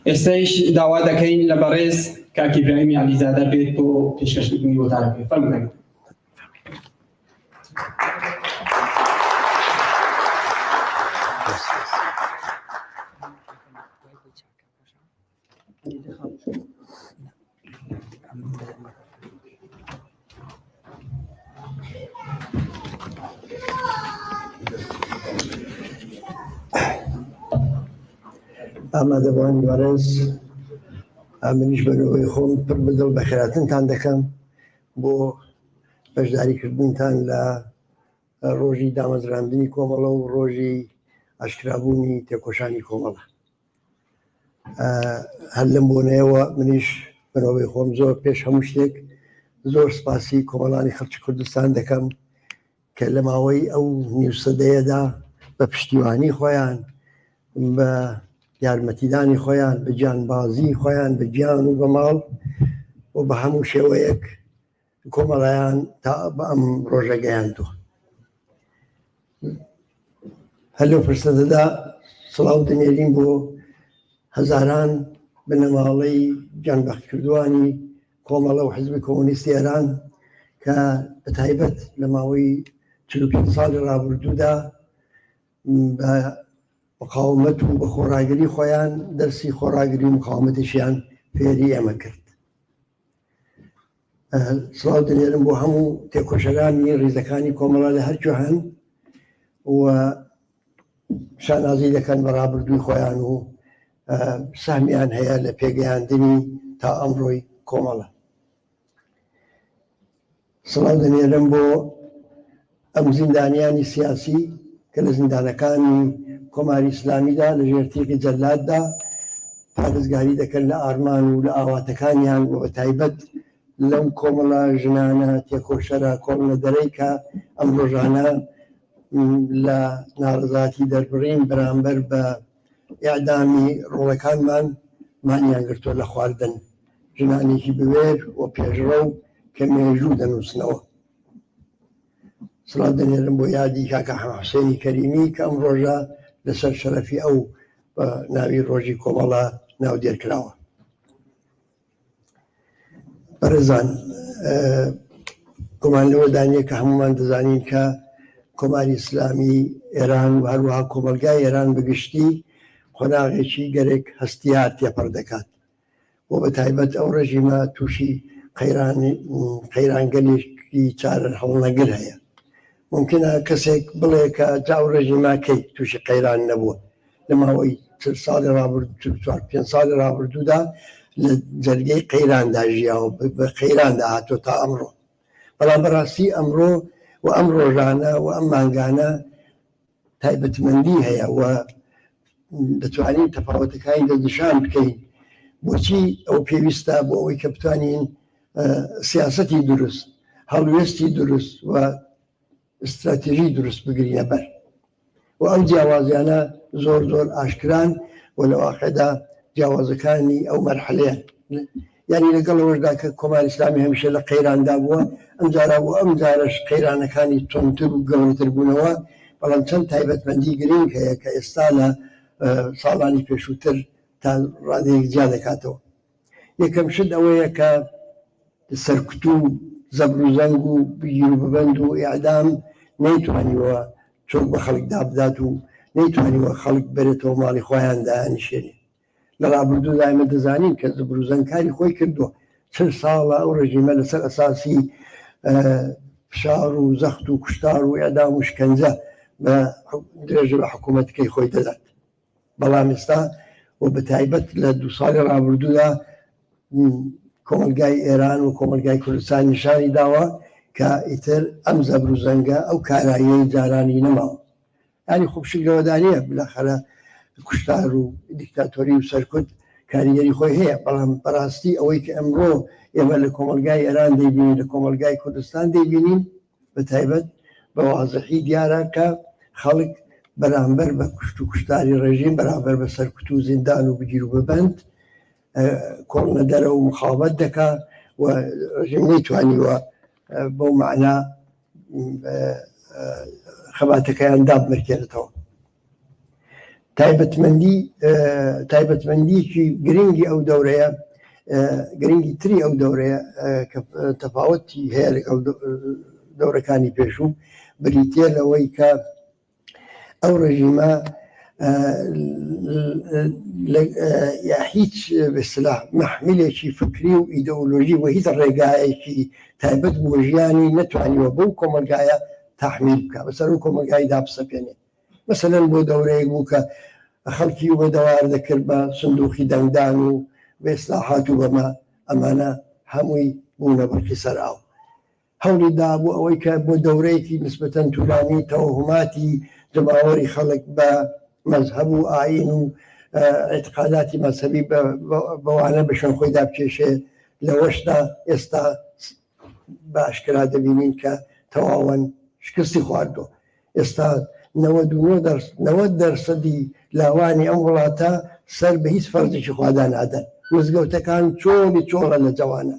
ئێستایش داوا دەکەین لە بەڕێز کاکی ئیبراهیم عەلیزادە بێت بۆ پێشکەشکردنی وەتارەکەی. فەرموویەوە. ئامادەبووانی بەڕێز، منیش بەنەوەی خۆم پڕ بەدڵ بە خێراتنتان دەکەم بۆ بەشداریکردنتان لە ڕۆژی دامەزراندنی کۆمەڵە و ڕۆژی ئاشکرابوونی تێکۆشانی کۆمەڵە. هەر لەم بۆنەیەوە منیش بەنەوەی خۆم زۆر پێش هەموو شتێک زۆر سپاسی کۆمەڵانی خەڵکی کوردستان دەکەم کە لە ماوەی ئەو نیوسەدەیەدا بە پشتیوانی خۆیان، بە یارمەتیدانی خۆیان، بە گیانبازی خۆیان، بە گیان و بە ماڵ و بە هەموو شێوەیەک کۆمەڵایان تا بە ئەم ڕۆژە گەیاندووە. هەر لەو فرسەتەدا سڵاو دەنێرین بۆ هەزاران بنەماڵەی گیانبەختکردووانی کۆمەڵە و حیزبی کۆمۆنیستی ئێران کە بەتایبەت لە ماوەی 45 ساڵی ڕابردوودا بە مقاومەت و بە خۆڕاگری خۆیان دەرسی خۆڕاگری و مقاومەتیشیان فێری ئێمە کرد. سڵاو دەنێرم بۆ هەموو تێکۆشەرانی ڕیزەکانی کۆمەڵە لە هەرکوێ هەن و شانازی دەکەن بە ڕابردووی خۆیان و سامیان هەیە لە پێگەیاندنی تا ئەمڕۆی کۆمەڵە. سڵاو دەنێرم بۆ ئەم زیندانیانی سیاسی کە لە زیندانەکانی کۆماری ئیسلامیدا لە ژێرتێکی جەلاددا پارێزگاری دەکەن لە ئارمان و لە ئاواتەکانیان و بە تایبەت لەم کۆمەڵە ژنانە تێکۆشەرە کۆمەڵە دەرەی کە ئەم ڕۆژانە لە ناڕەزاتی دەربڕین بەرامبەر بە ئیعدامی ڕۆڵەکانمان مانیان گرتووە لە خواردن، ژنانێکی بوێر و پێشڕە و کە مێژوو دەنووسنەوە. سڵاو دەنێرم بۆ یادی کاکە حوسێنی کەریمی کە ئەم ڕۆژە لەسەر شەرەفی ئەو بە ناوی ڕۆژی کۆمەڵە ناودێرکراوە. بەڕێزان، گومان لەوە دانیە کە هەمومان دەزانین کە کۆماری ئیسلامی ئێران و هەروەها کۆمەلگای ئێران بەگشتی خۆناغێکی گەرێک هەستیار تێپەڕ دەکات و بە تایبەت ئەو ڕژیمە تووشی قەیرانگەلێکی چارە هەوڵنەگر هەیە. ممکنە کەسێک بڵێ کە جاو ڕژیماکەی تووشی قەیران نەبووە لە ماوەی 4-5 ساڵی ڕابردوودا لە جەرگەی قەیراندا ژیاوە، بە قەیراندا هاتۆ تا ئەمڕۆ. بەڵام بەڕاستی ئەمڕۆ و ئەم ڕۆژانە و ئەم مانگانە تایبەتمەندی هەیە و دەتوانین تەفاوەتەکانی دەنیشان بکەین بۆچی ئەو پێویستە بۆ ئەوەی کە بتوانین سیاسەتی دروست، هەڵوێستی دروست و استراتێژی دروست بگرینە بەر و ئەم جیاوازیانە زۆر زۆر ئاشکران و لە واقعدا جیاوازەکانی ئەو مەرحەلەیە، یعنی لەگەڵ ئەوەشدا کە کۆماری ئیسلامی هەمیشە لە قەیراندا بووە، ئەم جارە بۆ ئەم جارش قەیرانەکانی تۆنتر و گەورەتر بوونەوە، بەڵام چەند تایبەتمەندی گرنگ هەیە کە ئێستا لە ساڵانی پێشووتر تا ڕادەیەک جیا دەکاتەوە. یەکەم شت ئەوەیە کە سەرکوت و زەبر و زەنگ و بگیر و ببەند و ئیعدام نەیتوانیوە چۆک بە خەڵکدا بدات و نەیتوانیوە خەڵک بێتەوە ماڵی خۆیان دانیشێنێ. لە ڕابردوودا ئێمە دەزانین کە زەبر و زەنگکاری خۆی کردووە، 40 ساڵە ئەو ڕژیمە لەسەر ئەساسی فشار و زەخت و کوشتار و ئیعدام و شکنجە بە درێژە بە حکوومەتەکەی خۆی دەدات. بەڵام ئێستا و بە تایبەت لە 2 ساڵی ڕابردوودا کۆمەلگای ئێران و کۆمەلگای کوردستان نیشانی داوە کە ئیتر ئەم زەبر و زەنگە ئەو کاراییەی جارانی نەماوە. ینی خۆشک لەوەدانە بالاخەرە کوشتار و دیکتاتۆری و سەرکوت کاریگەری خۆی هەیە، بەڵام بەڕاستی ئەوەی کە ئەمڕۆ ئێمە لە کۆمەلگای ئێران دەیبینین، لە کۆمەلگای کوردستان دەیبینین، بە تایبەت بە وازەحی دیارە کە خەڵک بەرامبەر بە کوشت و کوشتاری ڕێژیم، بەرامبەر بە سەرکوت و زیندان و بگیر و ببەند کۆڵنە دەرە و مخابەت دەکا و ڕژیم نەیتوانیوە بەو معنە خەباتەکەیان دابمرکێنێتەوە. تایبەتمەندیکی گرنگی ئەو دەورەیە گرنگی تری ئەو دەورەیە کە تەفاوەتی هەیە لەگەڵ دەورەکانی پێشوو بریتێ لەوەی کە ئەو ڕژیمە هیچ بەسلاح محمیلێکی فکری و ئیدئۆلۆژی و هیچ ڕێگایەکی تایبەت بۆ ژیانی نەتوانیوە بەو کۆمەلگایە تەحمیل بکە بەسەر و کۆمەلگای دابسەپێنێ مەسەلەن بۆ دەورەیەک بوو کە خەڵکی وبەدەوار دەکرد بە سندوقی دەنگدان و بە ئیسلاحات و بەمە ئەمانە هەمووی بوونە بڕکی سەر ئاو هەوڵی دا بۆ ئەوەی کە بۆ دەورەیەکی نسبەتەن توولانی تەوهماتی جەماوەری خەڵک بە مەذهب و ئاین و اعتقاداتی مەذهبی بەوانە بەشەن خۆی دابکێشێ لەوەشدا ئێستا باشکرا دەبینین کە تەواوەن شکستی خواردووە ئێستا 90% لاوانی ئەم وڵاتە سەر بە هیچ فەرزێکی خوادا نادەن مزگەوتەکان چۆڵە لە جوانە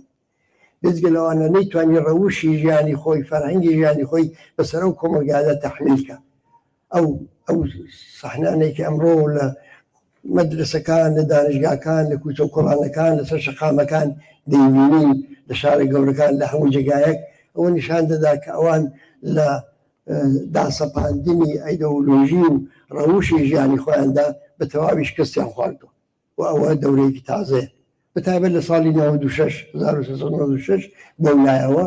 بێجگە لەوانە نەیتوانی ڕەوشی ژیانی خۆی فەرهەنگی ژیانی خۆی بەسەر ئەو کۆمەلگایە تەحمیلکە ئەو سەحنانێکی ئەمڕۆ لە مەدرسەکان لە دانشگاکان لە کوچە و کۆڵانەکان لەسەر شەقامەکان دەیبینین لە شارە گەورەکان لە هەموو جێگایەک ئەوە نیشان دەدا کە ئەوان لە داسەپاندنی ئەیدۆلۆژی و ڕەوشی ژیانی خۆیاندا بە تەواوی شکستیان خواردووە و ئەوە دەورەیەکی تازەیە بەتایبەت لە ساڵی 1996 بۆ لایەوە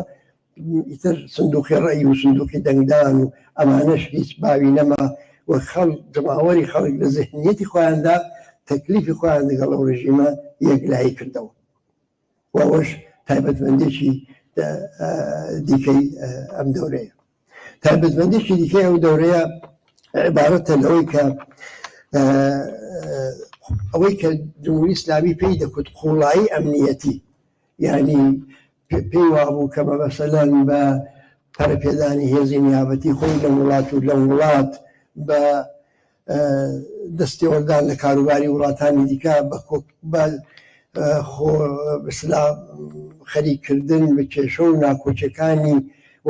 ئیتر سندوقی ڕێی و سندوقی دەنگدان و ئەمانەش هیچ باوی نەما و جەماوەری خەڵک لە ذهنیەتی خۆیاندا تەکلیفی خۆیان لەگەڵ ئەو ڕژیمە یەکلایی کردەوە و ئەوەش تایبەتمەندێکی دیکەی ئەم دەورەیە تایبەتمەندێکی دیکەی ئەو دەورەیە عیبارەتە لەوەی کە جمهوری ئیسلامی پێی دەکوت قوڵایی ئەمنیەتی یعنی پێی وابوو کە مەسەلەن بە پەرەپێدانی هێزی نیابەتی خۆی لە وڵات و لە وڵات بە دەستێوەردان لە کاروباری وڵاتانی دیکە بە خەریککردن بە کێشە و ناکۆچەکانی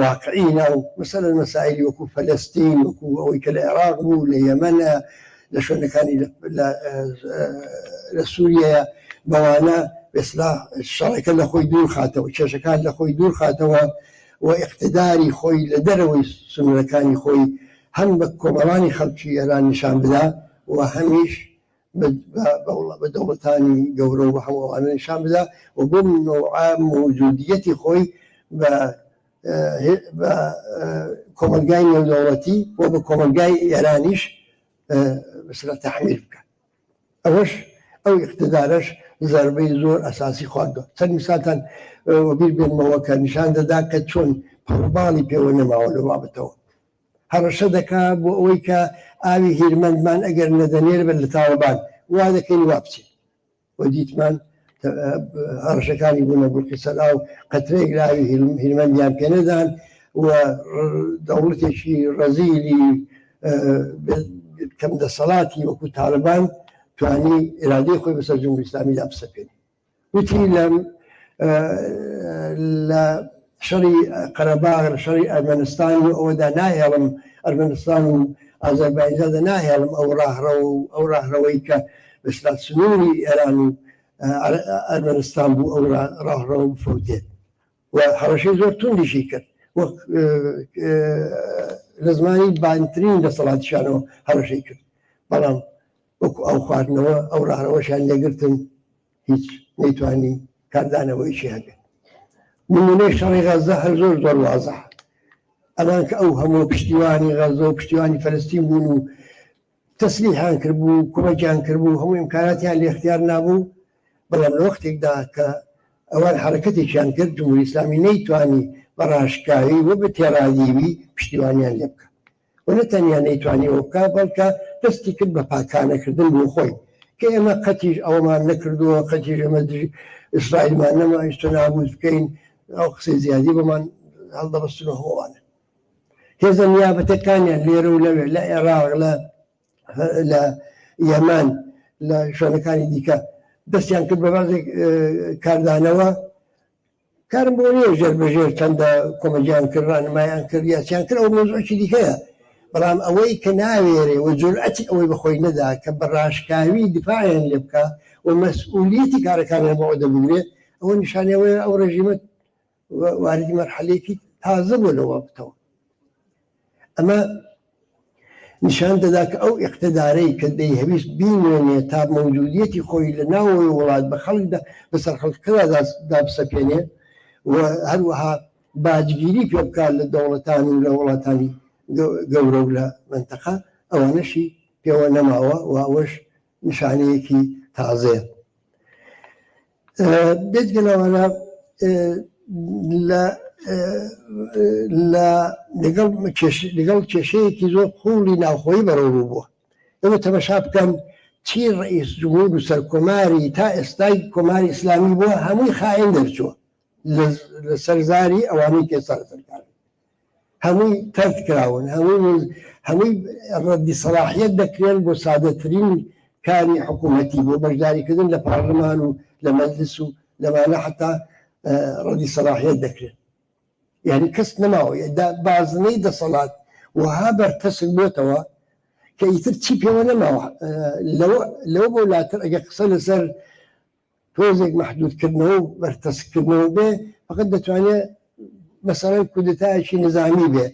واقعینە و مەسەلەن مەسائلی وەکو فەلەستین وەکو ئەوەی کە لە عێراق بوو لە یەمەنە لە شوێنەکانی لە سووریایە بەوانە بەسلاح شەڕەکە لە خۆی دوور خاتەوە کێشەکان لە خۆی دوور خاتەوە و اقتداری خۆی لە دەرەوەی سنوورەکانی خۆی هەم بە کۆمەڵانی خەڵکی ئێران نیشان بدا و هەمیش بە دەوڵەتانی گەورە و بە هەمووانە نیشان بدا و بۆ موجودیەتی خۆی بە کۆمەلگای نێودەوڵەتی و بە کۆمەلگای ئێرانیش بەسرە تەحمیل بکە ئەوەش ئەو اقتدارش زەربەی زۆر ئەساسی خواردووە چەند میساتان وەبیر بێنمەوە کە نیشان دەدا کە چۆن پەڕباڵی پێوە نەماوە لە بابەتەوە هەڕەشە دەکا بۆ ئەوەی کە ئاوی هیرمەندمان ئەگەر نەدەنێر بێت لە تاوەبان وا دەکەین وا بچین و دیتمان هەڕەشەکانی بوونە بورکی سەر ئاو قەترەیەک لە ئاوی هیرمەندیان پێ نەدان و دەوڵەتێکی ڕەزیلی کەم دەسەڵاتی وەکو تاالبان توانی ئێرادەی خۆی بەسەر جمهوری ئیسلامی دابسەپێنێ وتی لە شەڕی قەرەباغ لە شەڕی ئەرمەنستان و ئەوەدا ناهێڵم ئەرمەنستان و ئازەربایجاندا ناهێڵم ئەو ڕاهڕەوەی کە بەسلات سنووری ئێران و ئەرمەنستان بوو ئەو ڕاهڕەوە بفەوتێت و هەڕەشەی زۆر توندیشی کرد لە زمانی بانترین دەسەڵاتیشانەوە هەڕەشەی کرد بەڵام وەکو ئەو خواردنەوە ئەو ڕاهڕەوەشیان لێگرتن هیچ نەیتوانی کاردانەوەیشی هەبێت نمونەی شەڕی غەزە هەر زۆر وازە ئەمان کە ئەو هەموو پشتیوانی غەزە و پشتیوانی فەلەستین بوون و تەسلیحیان کردبوو کومەکیان کردبوو هەموو ئیمکاناتیان لێ اختیار نابوو بەڵام لە وەختێکدا کە ئەوان حرەکەتێکیان کرد جمهوری ئیسلامی نەیتوانی بە ڕاشکاوی و بە تێڕادیوی پشتیوانیان لێ بکە و نەتەنیا نەیتوانی ئەوە بکە بەڵکە دەستی کرد بە پاکانەکردن بۆ خۆی کە ئێمە قەتیش ئەوەمان نەکردووە قەتیش ئێمە ئیسرائیلمان نەمایشتە نابوود بکەین ئەو قسەی زیادی بەمان هەڵدەبەستنەوە هەمووانە هێزە نیابەتەکانیان لێرە و لەوێ لە عێراق لە یەمان لە شوێنەکانی دیکە دەستیان کرد بە بەعزێک کاردانەوە کارم بۆ نییە ژێر بەژێر چەندە کۆمەجیان کرد ڕانمایان کرد یاچیان کرد ئەو مۆزوعێکی دیکەیە بەڵام ئەوەی کە ناوێرێ و جورئەتی ئەوەی بەخۆی نەدا کە بەڕاشکاوی دفاعیان لێ بکە و مەسئولیەتی کارەکانیان بۆ دەبگرێت ئەوە نیشانەوەی ئەو ڕێژیمە واردی مەرحەلەیەکی تازە بۆ لەوە بتەوە. ئەمە نیشان دەدا کە ئەو ئیقتیدارەی کە دەیهەویست بینێنێ تا مەوجودیەتی خۆی لە ناوەوەی وڵات بە خەڵکدا بەسەر خەڵکەکەدا دابسەپێنێ و هەروەها باجگیری پێ بکات لە دەوڵەتان و لە وڵاتانی گەورە و لە منتەقە ئەوانەشی پێوە نەماوە و ئەوەش نیشانەیەکی تازەیە. بێجگەلەوانە لەگەڵ کێشەیەکی زۆر قوڵی ناوخۆیی بەڕێوە بووە. ئێمە تەماشا بکەن چی ڕئیس جمهور و سەرکۆماری تا ئێستای کۆماری ئیسلامی بووە هەمووی خائین دەرچووە لە سەرزاری ئەوانەی کە سەرکار هەمووی تەرد کراون هەمووی ڕەدی سەلاحیەت دەکرێن بۆ سادەترین کاری حکوومەتی بۆ بەشداریکردن لە پارلەمان و لە مەجلیس و لەمانە حتا ڕەدی سەلاحیەت دەکرێن. یعنی کەس نەماوە بازنەی دەسەڵات وها بەرتەسک بۆتەوە کە ئیتر چی پێوە نەماوە لەوە بۆ لاتر ئەگە قسە لەسەر تۆزێک مەحدودکردنەوە و بەرتەسکردنەوە بێ فقط دەتوانێت مەسەڵەن کودتایەکی نظامی بێ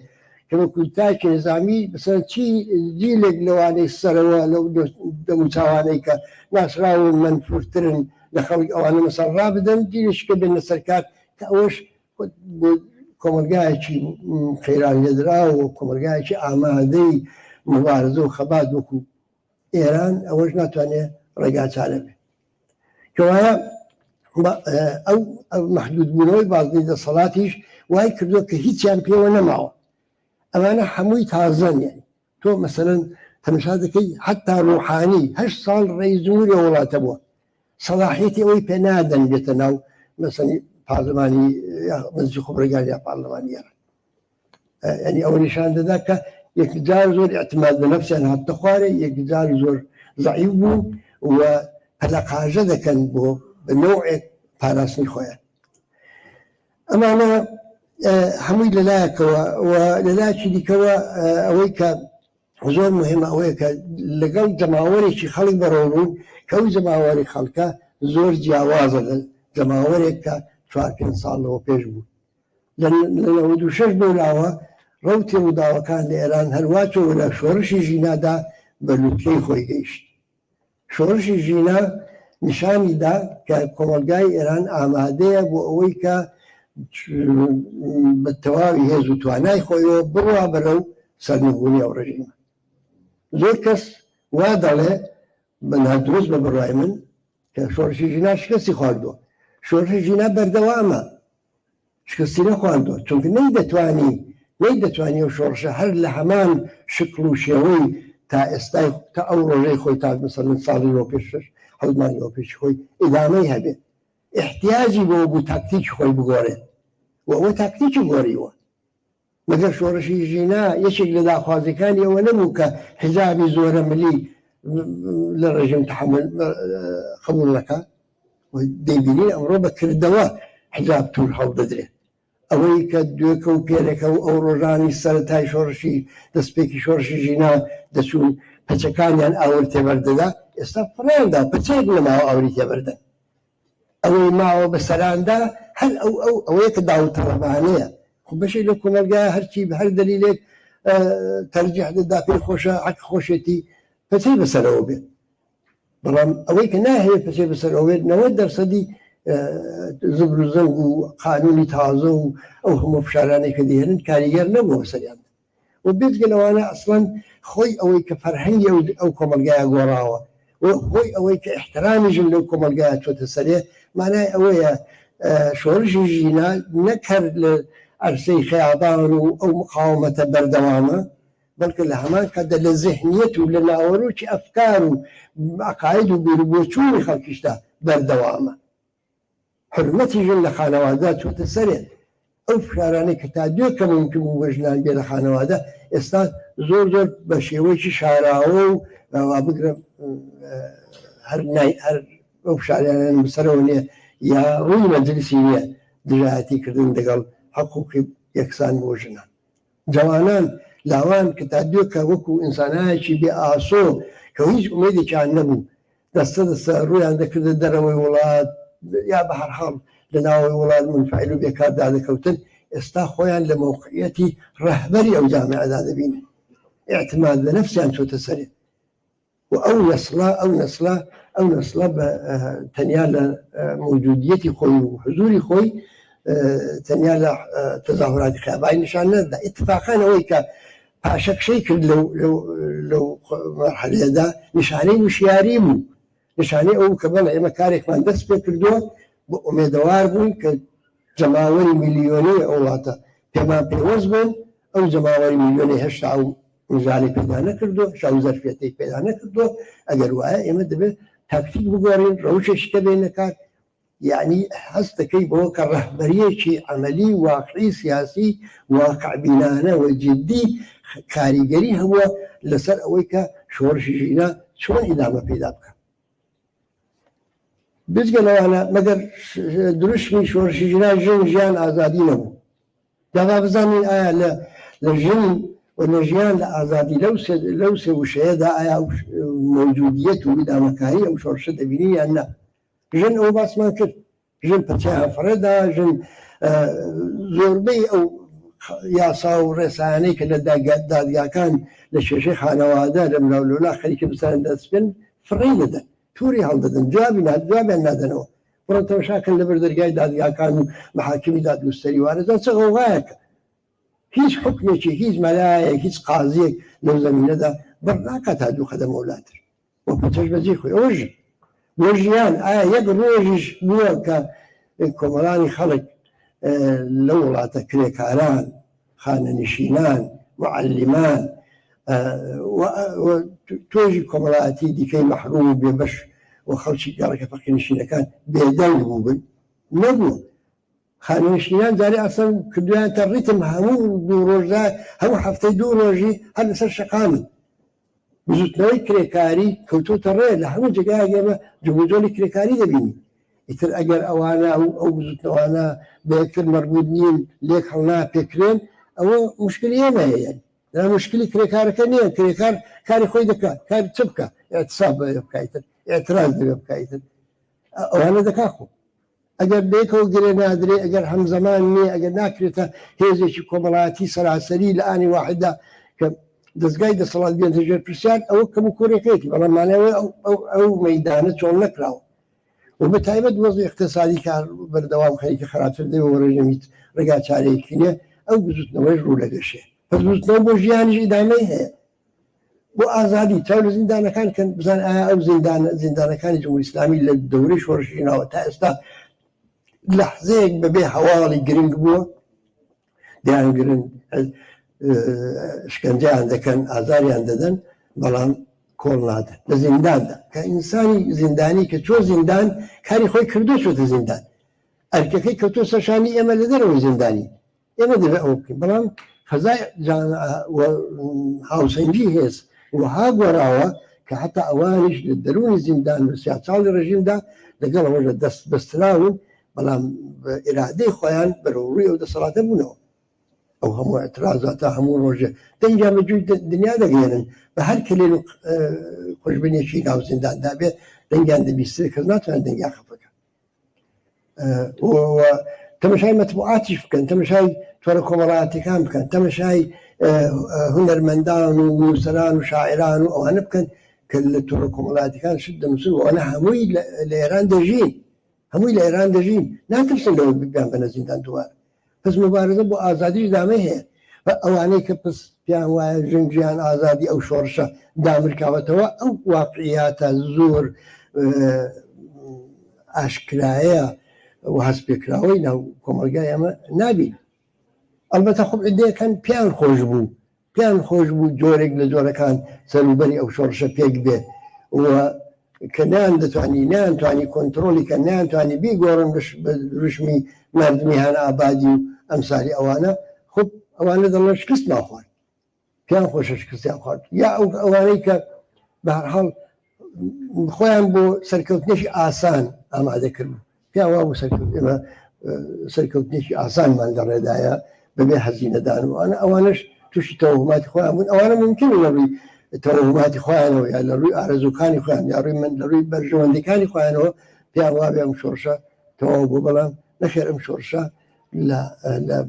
کە بە کودتایەکی نظامی بەسەر چی جیلێک لەوانەی سەرەوە لەو دەموچاوانەی کە ناسراون منفورترن لە خەڵک ئەوانە مەسەڵ ڕابدەن جیلشکە بێنە سەرکار کە ئەوەش کۆمەلگایەکی خەیران لێدرا و کۆمەلگایەکی ئامادەی مبارزە و خەبات وەکو ئێران ئەوەش ناتوانێت ڕێگا چارە بێ. کەوایە ئەو مەحدودبوونەوەی بازنەی دەسەڵاتیش وای کردووە کە هیچیان پێوە نەماوە. ئەمانە هەمووی تازەن یعنی تۆ مەسەلەن تەماشا دەکەی حتا ڕوحانی 8 ساڵ ڕئیس جمهوری وڵاتە بووە سەلاحیەتی ئەوەی پێ نادەن بێتە ناو مەسەڵی پارلەمانی مەجلیسی خۆبرەگان یا پارلەمانی ئێران. یعنی ئەوە نیشان دەدا کە یەکجار زۆر ئێعتماد بە نەفسیان هاتە خوارێ یەکجار زۆر ضعیف بوو و هەلەقاژە دەکەن بۆ بە نەوعێک پاراستنی خۆیان. ئەمانە هەمووی لەلایەکەوە و لەلایەکی دیکەوە ئەوەی کە زۆر مهمە ئەوەیە کە لەگەڵ جەماوەرێکی خەڵک بەڕۆبوون کە ئەو جەماوەری خەڵکە زۆر جیاوازە لە جەماوەرێک کە 4-5 ساڵەوە پێش بوو. لە 96 بۆلاوە ڕەوتێ و داوەکان لە ئێران هەرواتەوە لە شۆڕشی ژینادا بە لوتکەی خۆی گەیشت. شۆڕشی ژینا نیشانیدا کە کۆمەلگای ئێران ئامادەیە بۆ ئەوەی کە بە تەواوی هێز و توانای خۆیەوە بڕوا بەرەو سەرنگونی ئەو ڕژیمە. زۆر کەس وا دەڵێ بەنها دروست بە بڕای من کە شۆڕشی ژینا شکستی خواردووە. شۆڕشی ژینا بەردەوامە شکستی نەخواردووە چونکە نەیدەتوانی ئەو شۆڕشە هەر لە هەمان شکل و شێوەی تا ئێستای تا ئەو ڕۆژەی خۆی تا مەسەڵەن ساڵی لەوە پێشش هەڵمانیەوە پێشی خۆی ئیدامەی هەبێت احتیاجی بۆ بوو تاکتیکی خۆی بگۆڕێت و ئەوە تاکتیکی گۆڕیوە. مەگەر شۆڕشی ژینا یەکێک لە داخوازەکانی ئەوە نەبوو کە حیجابی زۆرە ملی لە ڕێژیم تەحمل قبول نەکات دەیبینی ئەمڕۆ بەکردەوە حیجاب توور هەڵدەدرێت. ئەوەی کە دوێکە و پێرەکە و ئەو ڕۆژانی سەرەتای شۆڕشی دەستپێکی شۆڕشی ژینا دەچوون پەچەکانیان ئاور تێبەردەدا ئێستا فڕیاندا پەچێک نەماوە ئاوری تێبەردەن. ئەوەی ماوە بەسەراندا هەر ئەوەیە کە داوتەڕەبانەیە خو بەشێک لە کۆمەلگای هەرچی بە هەر دەلیلێک تەرجیح دەدا پێی خۆشە حەق خۆشێتی پەچەی بەسەرەوە بێت. بەڵام ئەوەی کە ناهەیە پەچەی بەسەرەوە بێت 90% زبر و زەنگ و قانونی تازە و ئەو هەموو فشارانەی کە دێنن کاریگەر نەبووە سەریان و بێجگەلەوانە ئەسڵەن خۆی ئەوەی کە فەرهەنگی ئەو کۆمەلگایە گۆڕاوە و خۆی ئەوەی کە احترامیژن لەو کۆمەلگایە چۆتە سەرێ مانای ئەوەیە شۆڕشی ژینا نەکرد لە عەرسەی خەیابان و ئەو مقاومەتە بەردەوامە بەڵکە لە هەمان کاتدا لە زێحنیەت و لە ناوەڕۆکی ئەفکار و عەقاید و بیربۆچوونی خەڵکیشدا بەردەوامە. حرمەتیژن لە خانەوادە چۆتە سەرێ ئەو فشارانەی کە تا دوێکە ممکن بوو بەژنان بێ لە خانەوادە ئێستا زۆر بە شێوەیەکی شاراوە و وا بگرە هەر ئەو فشاریانیان بەسەرەوە نییە یا ڕووی مەجلیسی نییە دژایەتی کردن لەگەڵ حقوقی یەکسان بۆ ژنان. جوانان لاوان کە تا دوێ کە وەکو ئینسانایەکی بێ ئاسۆ کە هیچ ئومێدێکیان نەبوو دەستە ڕویان دەکردە دەرەوەی وڵات یا بە هەر حاڵ لە ناوەی وڵات منفعیل و بێکاردا دەکەوتن ئێستا خۆیان لە موقعیەتی ڕەهبەری ئەو جامعەدا دەبینن اعتماد بە نەفسیان چۆتە سەرێ و ئەو نەسڵە بە تەنیا لە موجودیەتی خۆی و حضوری خۆی تەنیا لە تەظاهوراتی خیابانی نیشان نەدا اتفاقان ئەوەی کە پاشەکشەی کرد لەو مەرحەلەیەدا نیشانەی وشیاری بوو نیشانەی ئەو کە بەڵێ ئێمە کارێکمان دەست پێ کردووە بۆ ئومێدەوار بوون کە جەماوەری میلیۆنەی ئەو وڵاتە پێمان پێوەست بوون ئەو جەماوەری میلیۆنەی هێشتا و مژاری پێدا نەکردووە شاو زەرفێتەی پێدا نەکردووە ئەگەر وایە ئێمە دەبێت تاکتیک بگۆڕین ڕەوشێکە بێنە کار یعنی هەست دەکەی بەوە کە ڕەهبەریەکی عەمەلی واقعی سیاسی واقعبینانە و جدی کاریگەری هەبووە لەسەر ئەوەی کە شۆڕشی ژینە چۆن ئیدامە پێدا بکە بزگە لەوانە مەگەر دروشمی شۆڕشی ژینا ژن ژیان ئازادی نەبوو دابا بزانین ئایا لە ژن و لە ژیان لە ئازادی لەو سێ وشەیەدا ئایا موجودیەت و ئیدامەکاری ئەو شۆڕشە دەبینی یان نا ژن ئەو باسمان کرد ژن پەچیان فڕێدا ژن زۆربەی ئەو یاسا و ڕێسانەی کە لە دادگاکان لە شێشەی خانەوادە لە ملاولولا خەریکە بستان دەست پێن فڕی دەدەن تووری هەڵدەدەن جوابیان نادەنەوە بڕۆن تەماشاکەن لەبەر دەرگای دادگاکان و مەحاکمی دادگستەری وارەدا چ غەوغایەکە هیچ حکمێکی هیچ مەلایەک هیچ قازیەک لەو زەمینەدا بڕ ناکات تا دوو قەدەم وڵاتر وەکو تەش بەجێ خۆی ئەوە ژن بۆ ژیان ئایا یەک ڕۆژیش بووە کە کۆمەڵانی خەڵک لە وڵاتە کرێکاران خانەنشینان معەلیمان تۆژی کۆمەڵایەتی دیکەی مەحروم و بێبەش و خەڵکی گەڕەکە فەقیرنشینەکان بێدەنگ بوو بن نەبووە خانەنشینان جارێ ئەسەن کردویان تە ڕیتم هەموو دوو ڕۆژدا هەموو هەفتەی دوو ڕۆژی هەر لەسەر شەقامن بزوتنەوەی کرێکاری کەوتۆتە ڕێ لە هەموو جێگایەک ئێمە جوبوجۆلی کرێکاری دەبینی ئیتر ئەگەر ئەوانە ئەو بزوتنەوانە بەیەکتر مەربوط نین لێک هەڵنا پێکرێن ئەوە مشکلی ئێمە هەیە دا مشکلی کرێکارەکە نییە کرێکار کاری خۆی دەکات کاری چ بکە اعتصاب بکایتر اعتراض دەبێ بکایتر ئەوانە دەکاخۆ ئەگەر بێکەوە گرێ نادرێ ئەگەر هەمزەمان نییە ئەگەر ناکرێتە هێزێکی کۆمەڵایەتی سەراسەری لە ئانی واحددا کە دەستگای دەسەڵات بێنتە ژێر پرسیار ئەوە کەم و کۆرێکەیەتی بەڵام مانەوەی ئەو مەیدانە چۆن نەکراوە و بە تایبەت وەزعی اقتصادی کار بەردەوام خەریکە خراپتر دەبێ ڕێژەمیت ڕێگا چارەیەکی نییە ئەو بزوتنەوەی ڕوو لەگەشێ پس بزوتنەوە بۆ ژیانیش ئیدامەی هەیە بۆ ئازادی چاو لە زیندانەکان کەن بزان ئایا ئەو زیندانەکانی جمهوری ئیسلامی لە دەورەی شۆڕشینەوە تا ئێستا لەحزەیەک بەبێ هەواڵی گرنگ بووە دەیانگرن شکنجیان دەکەن ئازاریان دەدەن بەڵام کۆڵ نادەن لە زینداندا کە ئینسانی زیندانی کە چۆ زیندان کاری خۆی کردو چۆتە زیندان ئەرکەکەی کەوتۆ سەرشانی ئێمە لە دەرەوەی زیندانی ئێمە دەبێت ئەوە بکەین بەڵام فەزای هاوسەنگی هێز وها گۆڕاوە کە حتا ئەوانیش لە دەرونی زیندان بە سیاساڵی ڕژیمدا لەگەڵەوە لە دەست بەستراون بەڵام بە ئێرادەی خۆیان بەرەوڕووی ئەو دەسەڵاتە بوونەوە ئەو هەموو اعتراضاتە هەموو ڕۆژە دەنجیان بەجووی دنیا دەگەێنن بە هەر کلێن و خۆشببینێکی ناو زینداندا بێت دەنگیان دەبیستێ کەس ناتوانێت دەنگیا خەفەکە تەمەشای مەتبوعاتیش بکەن تەمەشای تۆرە کۆمەڵایەتیەکان بکەن تەمەشای هونەرمەندان و نووسەران و شاعران و ئەوانە بکەن کە لە تۆرە کۆمەڵایەتیەکان شت دەنووسن و ئەوانە هەمووی لە ئێران دەژین هەمووی لە ئێران دەژین ناترسن لەوە بگیان بەنە زیندان دووار پس مبارزە بۆ ئازادیش دامەی هەیە بە ئەوانەی کە پس پیان وایە ژنگیان ئازادی ئەو شۆڕشە دامرکاوەتەوە ئەو واقعیاتە زۆر ئاشکرایە و هەست پێکراوەی ناو کۆمەلگای ئەمە نابین ئەلبەتە خۆ ئیدەیەکان پیان خۆش بوو جۆرێک لە جۆرەکان سەروبەری ئەو شۆڕشە پێک بێ و کە نانتوانی کۆنتترۆلی کە نانتوانی بیگۆڕن ڕشمی مردمی هەنە ئابادی و ئەمسالی ئەوانە خب ئەوانە دەڵێن شکست ناخوارد پیان خۆشە شکستیان خوارد یا ئەو ئەوانەی کە بە هەر حاڵ خۆیان بۆ سەرکەوتنێکی ئاسان ئامادە کرد پیان وا بوو سەرکەوتنێکی ئاسانمان لە ڕێدایە بەبێ هەزینەدان و ئەوانش توشي توهمات خوان بون أوانا ممكن لروي توهمات خوانو يا لروي أرزوكاني خوان يا لروي برجواندكاني خوانو بيان وابي أم شورشة توهبو بلام نخير أم شورشة لا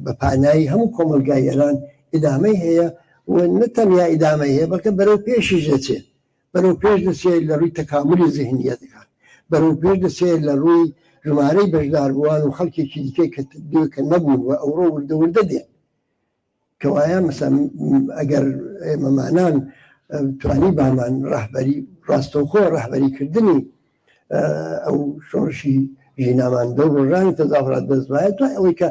بپانایی هم کۆمەلگایەران ئیدامەی هەیە و نەتەنیا ئیدامەی هەیە بەڵکە بەرەو پێشیش دەچێت بەرەو پێش دەچێت لە ڕووی تەکاملی ذهنیەتەکان بەرەو پێش دەچێت لە ڕووی ژمارەی بەشداربووان و خەڵکێکی دیکەی کە نەبوون و ئەوڕۆ وردە دێن کەوایە مەسەڵەن ئەگەر ئێمەمانان توانی بامان ڕاهبەری ڕاستەوخۆ ڕاهبەریکردنی ئەو شۆڕشی ژینامان دە ڕۆژانی تەزافرات دەستبایە دوای ئەوەی کە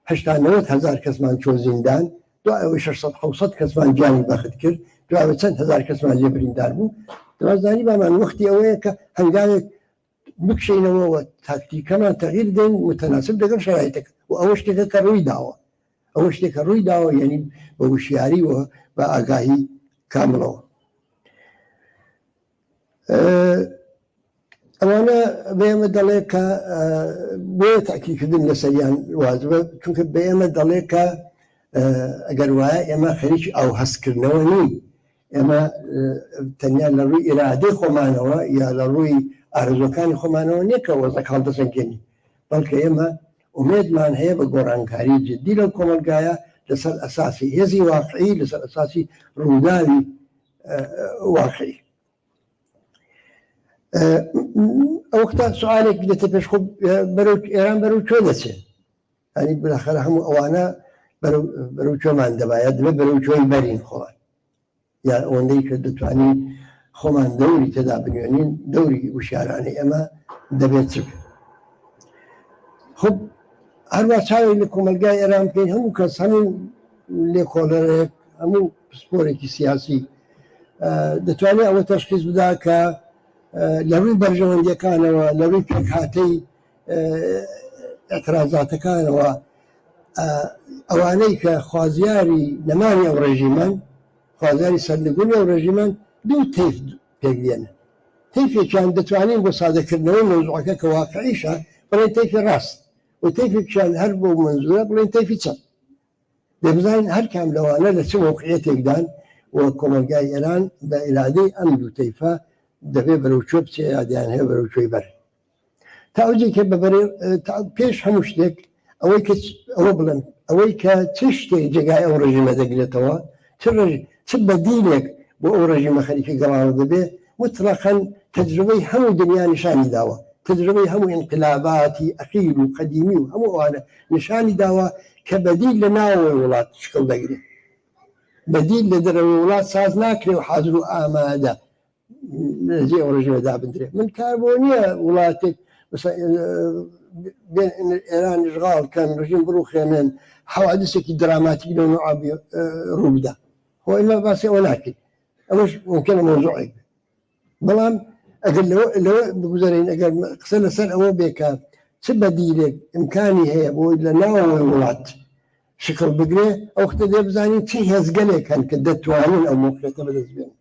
89,000 کەسمان چۆ زیندان دوای ئەوەی 600 کەسمان گیانی بەخت کرد دوای چەند هزار کەسمان لێ بریندار بوو دوازدانی بامان وەختی ئەوەیە کە هەنگاوێک بکشینەوەەوە تاکتیکەمان تەغیر دێن متەناسب لەگەڵ شرایطەکە و ئەوە شتێکە کە ڕووی داوە ئەوە شتێکە ڕووی داوە یعنی بە وشیاری و بە ئاگاهی کاملەوە ئەوانە بێمە دەڵێ کە بۆ تاکیدکردن لەسەریان وازبە چونکە بێمە دەڵێ کە ئەگەر وایە ئێمە خەریکی ئەو هەستکردنەوە نین ئێمە تەنیا لە ڕووی ئێرادەی خۆمانەوە یا لە ڕووی ئارزوەکانی خۆمانەوە نییە کە وەزەک هەڵدەسەنگێنی بەڵکە ئێمە ئومێدمان هەیە بە گۆڕانکاری جددی لەو کۆمەلگایە لەسەر ئەساسی هێزی واقعی لەسەر ئەساسی ڕووداوی واقعی ئەوەختە سوالێک دێتە پێش خۆ بەرەو ئێران بەرەو کوێ دەچێت ئەنی بالاخره هەموو ئەوانە بەرەو کوێمان دەبایە دەبێت بەرەو کوێی بەرین خۆمان یا ئەوەندەی کە دەتوانین خۆمان دەوری تێدا بنوێنین دەوری وشارانەی ئەمە دەبێت چ بکەین خب هەروە چاوی لە کۆمەلگای ئێران بکەین هەموو کەس هەموو لێکۆڵەرێک هەموو پسپۆرێکی سیاسی دەتوانێت ئەوە تەشخیص بدا کە لە ڕووی بەرژەوەندیەکانەوە لە ڕووی پێکهاتەی ئەترازاتەکانەوە ئەوانەی کە خوازیاری نەمانی ئەو ڕێژیمان خوازیاری سەرنگونی ئەو ڕێژیمان دوو تەیف پێکدێنن تەیفێکیان دەتوانین بۆ سادەکردنەوەی مۆزوعەکە کە واقعیشە بڵێن تەیفی ڕاست و تەیفێکیان هەر بۆ منزورە بڵێن تەیفی چەند دەبزانین هەر کام لەوانە لە چ موقعیەتێکدان و کۆمەلگای ئێران بە ئیرادەی ئەم دوو تەیفە دەبێت بەرەو چۆ بچێ یادیان هەیە بەرەو چۆی بەر تا ئەوجێکە پێش هەموو شتێک ئەوە بڵێن ئەوەی کە چ شتێک جێگای ئەو ڕژیمە دەگرێتەوە چ بەدیلێک بۆ ئەو ڕژیمە خەریکی گەڵاوە دەبێت مطلقاً تەجربەی هەموو دنیا نیشانی داوە تەجربەی هەموو انقلاباتی ئەخیر و قەدیمی و هەموو ئەوانە نیشانی داوە کە بەدیل لە ناوەوەی وڵات شکڵ دەگرێت بەدیل لە دەرەوەی وڵات ساز ناکرێ و حاضر و ئامادە لەجێ ئەو ڕژیمەدا بدرێت من کار بۆ نییە وڵاتێک ئێران ژغاڵ کەن ڕژیم بڕوخێنن حەوادثێکی دراماتیک لەو نوع ڕوو بدا خۆ ئێمە باسی ئەوە ناکەین ئەوەش ممکنە مۆزوعێک بەڵام ئەگەر لەوە بگوزارین ئەگەر قسە لەسەر ئەوە بێکە چ بەدیلێک ئیمکانی هەیە بۆی لە ناوەوەی وڵات شکڵ بگرێ ئەو وەختە دێ بزانین چی هێزگەلێک هەن کە دەتوانین ئەو موقعیەتە بەدەست بێن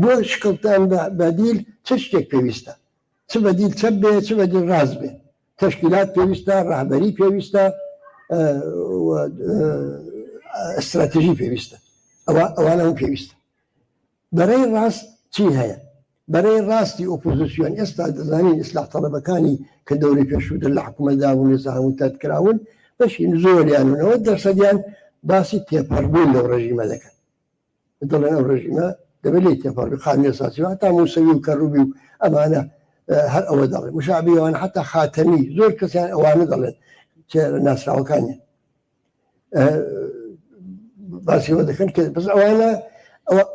بۆ شکڵتان بەدیل چ شتێک پێویستە چ بەدیل چەپ بێ چ بەدیل ڕاست بێ تەشکیلات پێویستە ڕاهبەری پێویستە استراتیژی پێویستە ئەوانە هەموو پێویستە بەرەی ڕاست چی هەیە بەرەی ڕاستی ئۆپۆزیسیۆن ئێستا دەزانین ئیسلاح تەڵەبەکانی کە دەوری پێشووتر لە حکوومەتدا بوون ێستا هەموو تەتکراون بەشی زۆریانونەوە دەرسەدیان باسی تێپەڕبوون لەو ڕژیمە دەکەن دەڵێن ئەو ڕژیمە دەبێت لێ تێپەڕبوو خانووی ئەساسی و هەتا موسەوی و کەڕووبی و ئەمانە هەر ئەوە دەڵێن مشابی ئەوان حتا خاتەمی زۆر کەسیان ئەوانە دەڵێن ناسراوەکانیان باسیەوە دەکەن کە بەس ئەوانە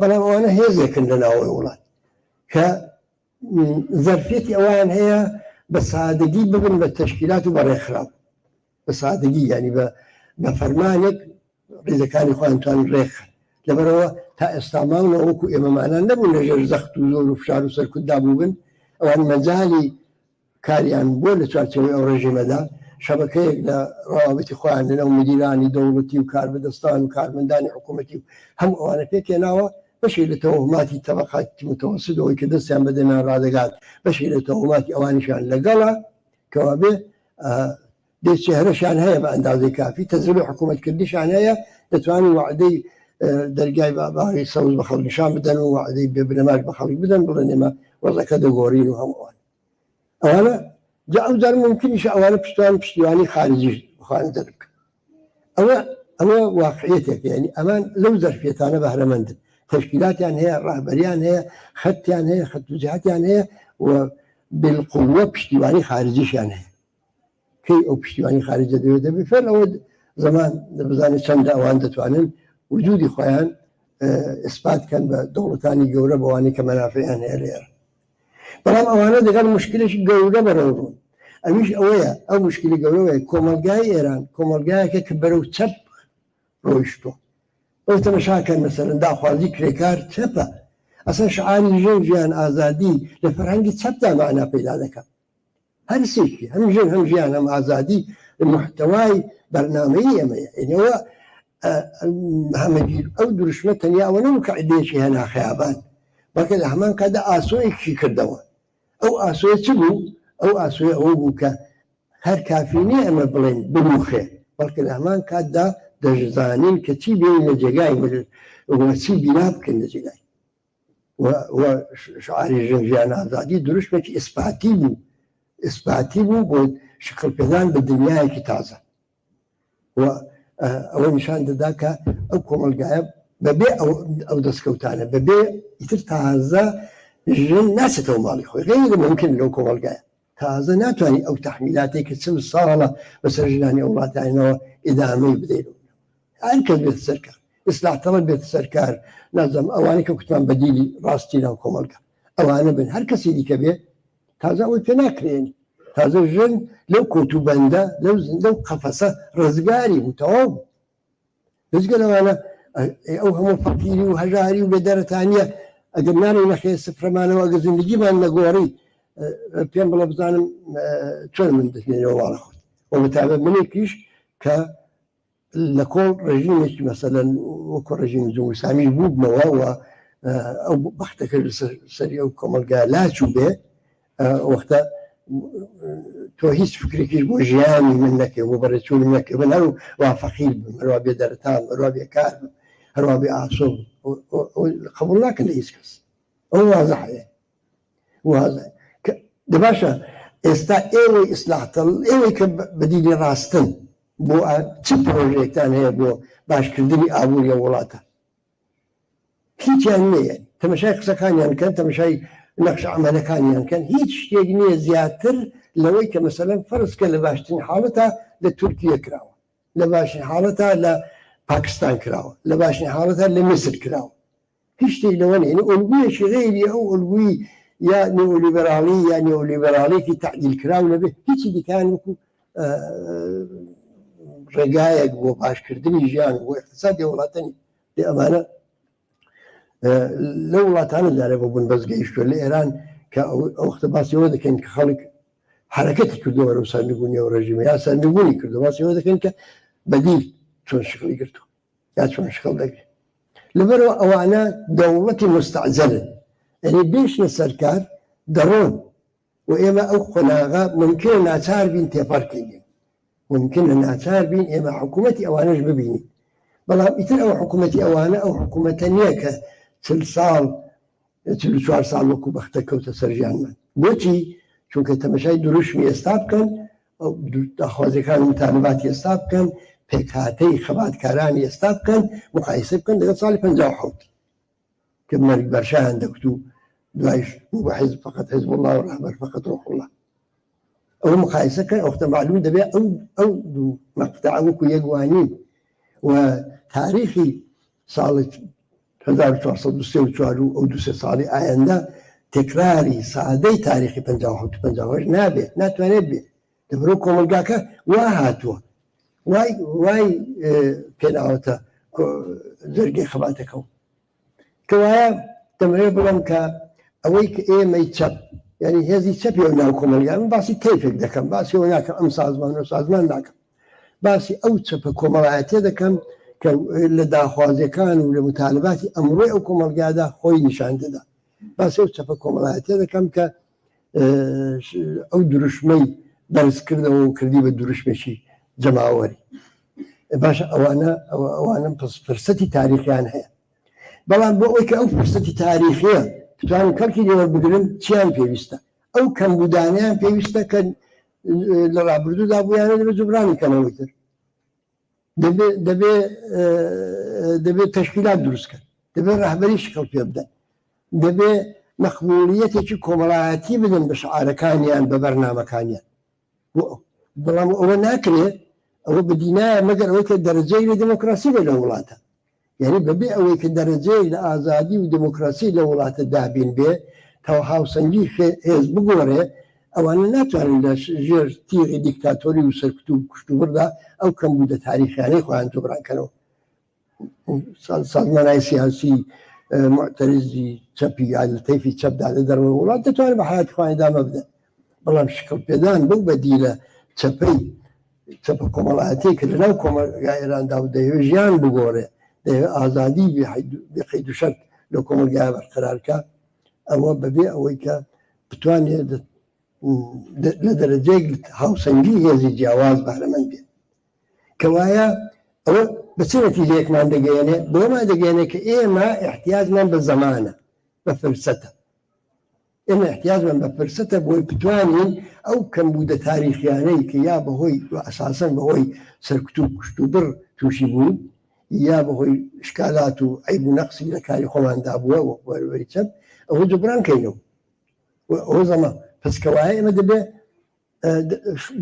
بەڵام ئەوانە هێزێکن لە ناوەوەی وڵات کە زەرفێتی ئەوان هەیە بە سادەگی ببن بە تەشکیلات و بەڕێکخراو بە سادەگی ینی بە فەرمانێک ڕێزەکانی خۆیانتوان ڕێکخن لەبەرەوە تا ئێستا ماونەوە وەکو ئێمەمانان نەبوون لەژێر زەخت و زۆر و فشار و سەرکوتدا بووبن ئەوان مەجالی کاریان بۆ لە چوارچەوەی ئەو ڕێژیمەدا شەبکەیەک لە ڕاوەبەتی خۆیان لەنەو مدیرانی دەوڵەتی و کاربەدەستان و کارمەندانی حکوومەتی و هەموو ئەوانە پێکێناوە بەشی لە تەوهماتی تەبەقاتی متەوەسطەوەی کە دەستیان بەدەمیان ڕادەگات بەشی لە تەوهماتی ئەوانیشیان لەگەڵە کەوا بێ دێ چێهرەشیان هەیە بە ئەندازەی کافی تەجربەی حکوومەتکردیشان هەیە دەتوانین وعدەی دەرگای باغی سەوز بە خەڵکی شان بدەن و وعدەی بێبرەماش بە خەڵک بدەن بڵێن ئێمە وەزەکە دەگۆڕین و هەمووان ئەوانە جا ئەو جار ممکنیش ئەوانە پشتیوانی خارجیش بخوانە دەربکەن ئەوە واقعیەتێک یعنی ئەمان لەو زەرفیەتانە بەهرەمەندن تشکیلاتیان هەیە ڕاهبەریان هەیە خەتیان هەیە خەت و جهاتیان هەیە و بالقوة پشتیوانی خارجیشیان هەیە کەی ئەو پشتیوانی خارجە دەوێت دەبێت فێر ئەوە زەمان دەبزانێت چەندە ئەوان دەتوانن وجودی خۆیان ئیسپاتکەن بە دەوڵەتانی گەورە بەوانی کە مەنافعیان هەیە لێرە بەڵام ئەوانە دەگەڵ مشکلێکی گەورە بەرەوڕون ئەویش ئەوەیە ئەو مشکلی گەورەوەی کۆمەلگای ئێران کۆمەلگایەکە کە بەرەو چەپ ڕۆیشتووە ئەو تەمەشاکەن مەسەرەن داخوازی کرێکار چەپە ئەسڵ شعاری ژن ژیان ئازادی لە فەرهەنگی چەپدا مانا پەیدا دەکات هەر سێکی هەم ژن هەم ژیان هەم ئازادی محتەوای بەرنامەی ئێمەیە ئێنەوە هەمەگیر ئەو دروشمە تەنیا ئەوە نەبوو کە عیدەیەکی هێنا خەیابان بەڵکە لە هەمان کاتدا ئاسۆیەکی کردەوە ئەو ئاسۆیە چ بوو ئەو ئاسۆیە ئەوە بوو کە هەر کافی نییە ئەمە بڵێن بموخێ بەڵکە لە هەمان کاتدا دەشزانین کە چی بێن لە جێگای چی بینا بکەن لە جێگای و شعاری ژن ژیان ئازادی دروشمێکی ئیسپاتی بوو بۆ شکل پێدان بە دنیایەکی تازە و ئەوە نیشان دەدا کە ئەو کۆمەلگایە بەبێ ئەو دەستکەوتانە بەبێ ئیتر تازە ژن ناچێتەوە ماڵی خۆی غەیری ممکن لەو کۆمەلگایە تازە ناتوانانی ئەو تەحمیلاتێک کە چل ساڵە بەسەر ژنانی وڵاتانەوە ئیدامەی بدەین هەر کەس بێتە سەرکار ئیسلاح تەڵەب بێتە سەرکار نازەم ئەوانەی کە کوتمان بەدیلی ڕاستی ناو کۆمەلگا ئەوانە بن هەر کەسی دیکە بێ تازە ئەوەی پێ ناکرێنی تازە ژن لەو کۆتوبەندە لەو زندە و قەفەسە ڕزگاری بوو تەواو بوو ڕزگە لەوانە ئەو هەموو فەقیری و هەژاری و بێدەرەتانیە ئەگەر نانی نەخێ سفرەمانەوە ئەگەر زندگیمان نەگۆڕی پێم بڵە بزانم چۆن من دەستێنەوە واڵە خۆت و بەتابەت منێکیش کە لە کۆڵ ڕژیمێکی مەسەلەن وەکو ڕژیم جمهوری ئیسلامی بووبمەوە و ئەو بەختەکە سەری ئەو کۆمەلگا لاچوو بێ وەختە تۆ هیچ فکرێکیش بۆ ژیانی من نەکەی بۆ بەڕێچوونی نەکەی بە هەرو وا فەقیر بم هەروە بێدەرەتان هەروە بێکار بم هەروە بێ ئاسۆ قبوڵ ناکەن لە هیچ کەس ئەو وازەحەیە وازە دەباشە ئێستا ئێوەی ئیسلاحتەڵ ئێوەی کە بەدیلی ڕاستن بۆ چ پرۆژێکتان هەیە بۆ باشکردنی ئابووری وڵاتە هیچیان نییە تەمەشای قسەکانیان کەن تەمەشای نەخشە عەمەلەکانیان کەن هیچ شتێک نییە زیاتر لەوەی کە مەسەلەن فەرزکە لە باشترین حاڵەتە لە تورکیە کراوە لە باشترین حاڵەتە لە پاکستان کراوە لە باشترین حاڵەتە لە میسر کراوە هیچ شتێک لەوە نیە ئەلگویەکی غەیری ئەو ئەلگوی یا نیۆلیبەراڵی یا نیۆلیبەراڵێکی تعدیل کراو لەبێ هیچی دیکان وەکو ڕێگایەک بۆ باشکردنی ژیان بۆ اقتصادی وڵاتانی لێ ئەمانە لە وڵاتانە دارێ بۆ بوون بەزگەیشتوە لە ئێران کە ئەوختە باسیەوە دەکەن کە خەڵک حرەکەتی کردووە و سەرنگونی و ڕژیمە یا سەرنگونی کردو باسیەوە دەکەن کە بەدیل چۆن شکلی گرتو یا چۆن شکڵ دەگرێت لەبەرەوە ئەوانە دەوڵەتی مستعجلن ئەنی بێشنە سەرکار دەڕۆن و ئێمە ئەو قۆناغا ممکنە ناچار بین تێپەڕکەین ممکنە ناچار بین ئێمە حکوومەتی ئەوانەش ببینین بەڵام ئیتر ئەو حکوومەتی ئەوانە ئەو حکوومەتە نییە کە 44 ساڵ وەکو بەختە کەوتە سەرژیانمان بۆچی چونکە تەمەشای دروشمی ئێستا بکەن داخوازیەکان متالباتی ئێستا بکەن پێکهاتەی خەباتکارانی ئێستا بکەن مقایسە بکەن لەگەڵ ساڵی 57 کە مەرگ بەرشایان دەکوت و دوایش بوو بە حیزب فقط حیزب الله و ڕەهبەر فقط ڕۆح الله ئەو مقایسەکە ئەوختە معلوم دەبێت ئەو دوو مەقتەع وەکو یەکوانین و تاریخی ساڵی 1434 و ئەو دوسێ ساڵی ئایەندە تکراری سادەی تاریخی 57 نابێت ناتوانێت بێت دەبرۆ کۆمەلگاکە وا هاتووە وای پێناوەتە جەرگەی خەباتەکەەوە کەوایە دەمەوێت بڵم کە ئەوەی کە ئێمەی چەپ یعنی هێزی چەپی و ناو کۆمەلگا من باسی تێفێک دەکەم باسی ئەوە ناکەم ئەم سازمان و سازمان ناکەم باسی ئەو چەپە کۆمەڵایەتێ دەکەم کە لە داخوازیەکان و لە متالباتی ئەمڕۆی ئەو کۆمەلگادا خۆی نیشان دەدا باسی ئەو چەپە کۆمەڵایەتێ دەکەم کە ئەو دروشمەی بەرزکردەوە و کردی بە دروشمێکی جەماوەری باش ئەوانە فرسەتی تاریخیان هەیە بەڵام بۆ ئەوەی کە ئەو فرسەتی تاریخیە بتوانن کەڵکی لێوە بگرن چیان پێویستە ئەو کەمبودانیان پێویستە کە لە ڕابردوودا بوویانە دەبێت جوبرانی کەمەوەی تر دەبێت تەشکیلات دروستکرد دەبێت ڕەهبەری شکڵ پێ بدەن دەبێت مەخمولیەتێکی کۆمەڵایەتی بدەن بە شعارەکانیان بە بەرنامەکانیان بەڵام ئەوە ناکرێت ئەوە بەدینایە مەگەر ئەوەی کە دەرەجەی لە دموکراسی بێ لە وڵاتە یعنی بەبێ ئەوەی کە دەرەجەی لە ئازادی و دموکراسی لە وڵاتە دابین بێ تاو هاوسەنگی هێز بگۆڕێ ئەوانە ناتوانن لە ژێر تیغی دیکتاتۆری و سەرکوت و کوشتوبڕدا ئەو کەمبوودە تاریخیانەی خۆیان جوبرانکەنەوە سازمانای سیاسی معتەرزی چەپی تەیفی چەپدا لە دەرەوە وڵات دەتوانێت بە حیاتی خۆیان ادامە بدەن بەڵام شکڵ پێدان بەو بەدی لە چەپە کۆمەڵایەتی کە لەناو کۆمەلگای ئێراندا و دەیەوێت ژیان بگۆڕێ دەیەوێت ئازادی بقەید و شەرط لە کۆمەلگای بەرقەرارکە ئەوە بەبێ ئەوەی کە بتوانێت لە دەرەجەیەک هاوسەنگی هێزی جیاواز بەهرەمەند بێت کەوایە ئەوە بە چ نەتیجەیەکمان دەگەیەنێ بۆمان دەگەیەنێ کە ئێمە احتیاجمان بە زەمانە بە فرسەتە ئێمە احتیاجمان بە فرسەتە بۆی بتوانین ئەو کەمبوودە تاریخیانەی کە یا بەهۆی ئەساسەن بەهۆی سەرکوت و کوشتوبڕ تووشی بوون یا بەهۆی شکالات و عیب و نەقسی لە کاری خۆماندا بووە وەروەری چەند ئەوە جوبران کەینەوە ئەوە زەمان پسکەوایە ئێمە دەبێت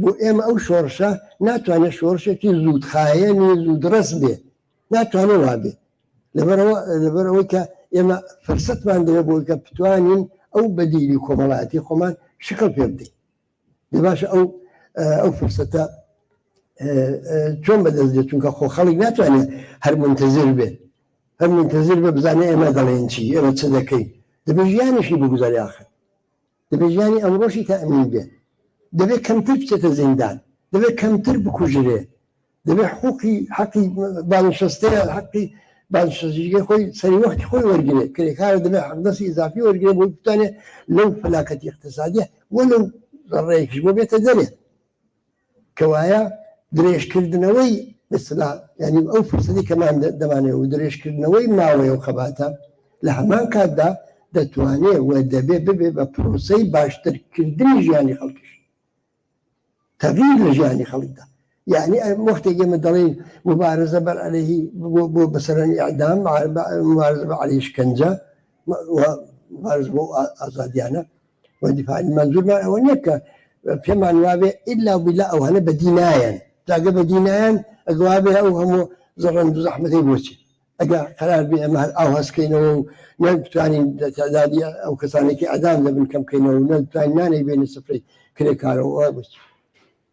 بۆ ئێمە ئەو شۆڕشە ناتوانێت شۆڕشێکی زوودخایەنی زوودڕست بێ ناتوانێت وا بێ لەبەرەوەی کە ئێمە فرسەتمان دەوێت بۆی کە بتوانین ئەو بەدیلی کۆمەڵایەتی خۆمان شکل پێ بدەین دە باشە ئەو فرسەتە چۆن بەدەست دێت چونکە خۆ خەڵک ناتوانێت هەر منتەزر بێت هەر منتەزر بێ بزانێ ئێمە دەڵێن چی ئێمە چ دەکەین دەبێت ژیانیشی بگوزاری آخر دەبێت ژیانی ئەمڕۆشی تەئمین بێت دەبێت کەمتر بچێتە زیندان دەبێت کەمتر بکوژرێ دەبێت حەقی بانشەستەیە حەقی بانشەستگی خۆی سەری وەختی خۆی وەرگێ کرێکارە دەبێت حەقدەستی ئیزافی وەرگێ بۆ بتوانێت لەو فەلاکەتی اقتصادیە وەلەو ذەڕەیەکیش بۆ بێتە دەرێ کەوایە درێژکردنەوەی مثلا ینی ئەو فرسەتی کەمان دەمانێت و درێژکردنەوەی ماوەیە و خەباتە لە هەمان کاتدا دەتوانێت و دەبێت ببێ بە پرۆسەی باشترکردنی ژیانی خەڵکیش تەغییر لە ژیانی خەڵکدا یعنی وەختێک ئێمە دەڵێن مبارزە بەر عەلەیهی بۆ بەسەرەنی ئیعدام مبارزە بە عەلەیهی شکنجە مبارزە بۆ ئازادیانە و دیفاعی منزورمان ئەوە نییە کە پێمان وابێ ئیلا بیلا ئەو هەنە بەدینایەن جاگە بەدینایەن ئەگوابێ ئەو هەموو زەڕەند و زەحمەتەی بۆچی ئەگەر قەرار بێ ئەمە ئاو هەستکەینەوە و نەتوانین تعدادی ئەو کەسانێکی ئەدام دەبن کەمکەینەوە و نەتوانین نانەی بێنە سفرەی کرێکارەوە بچی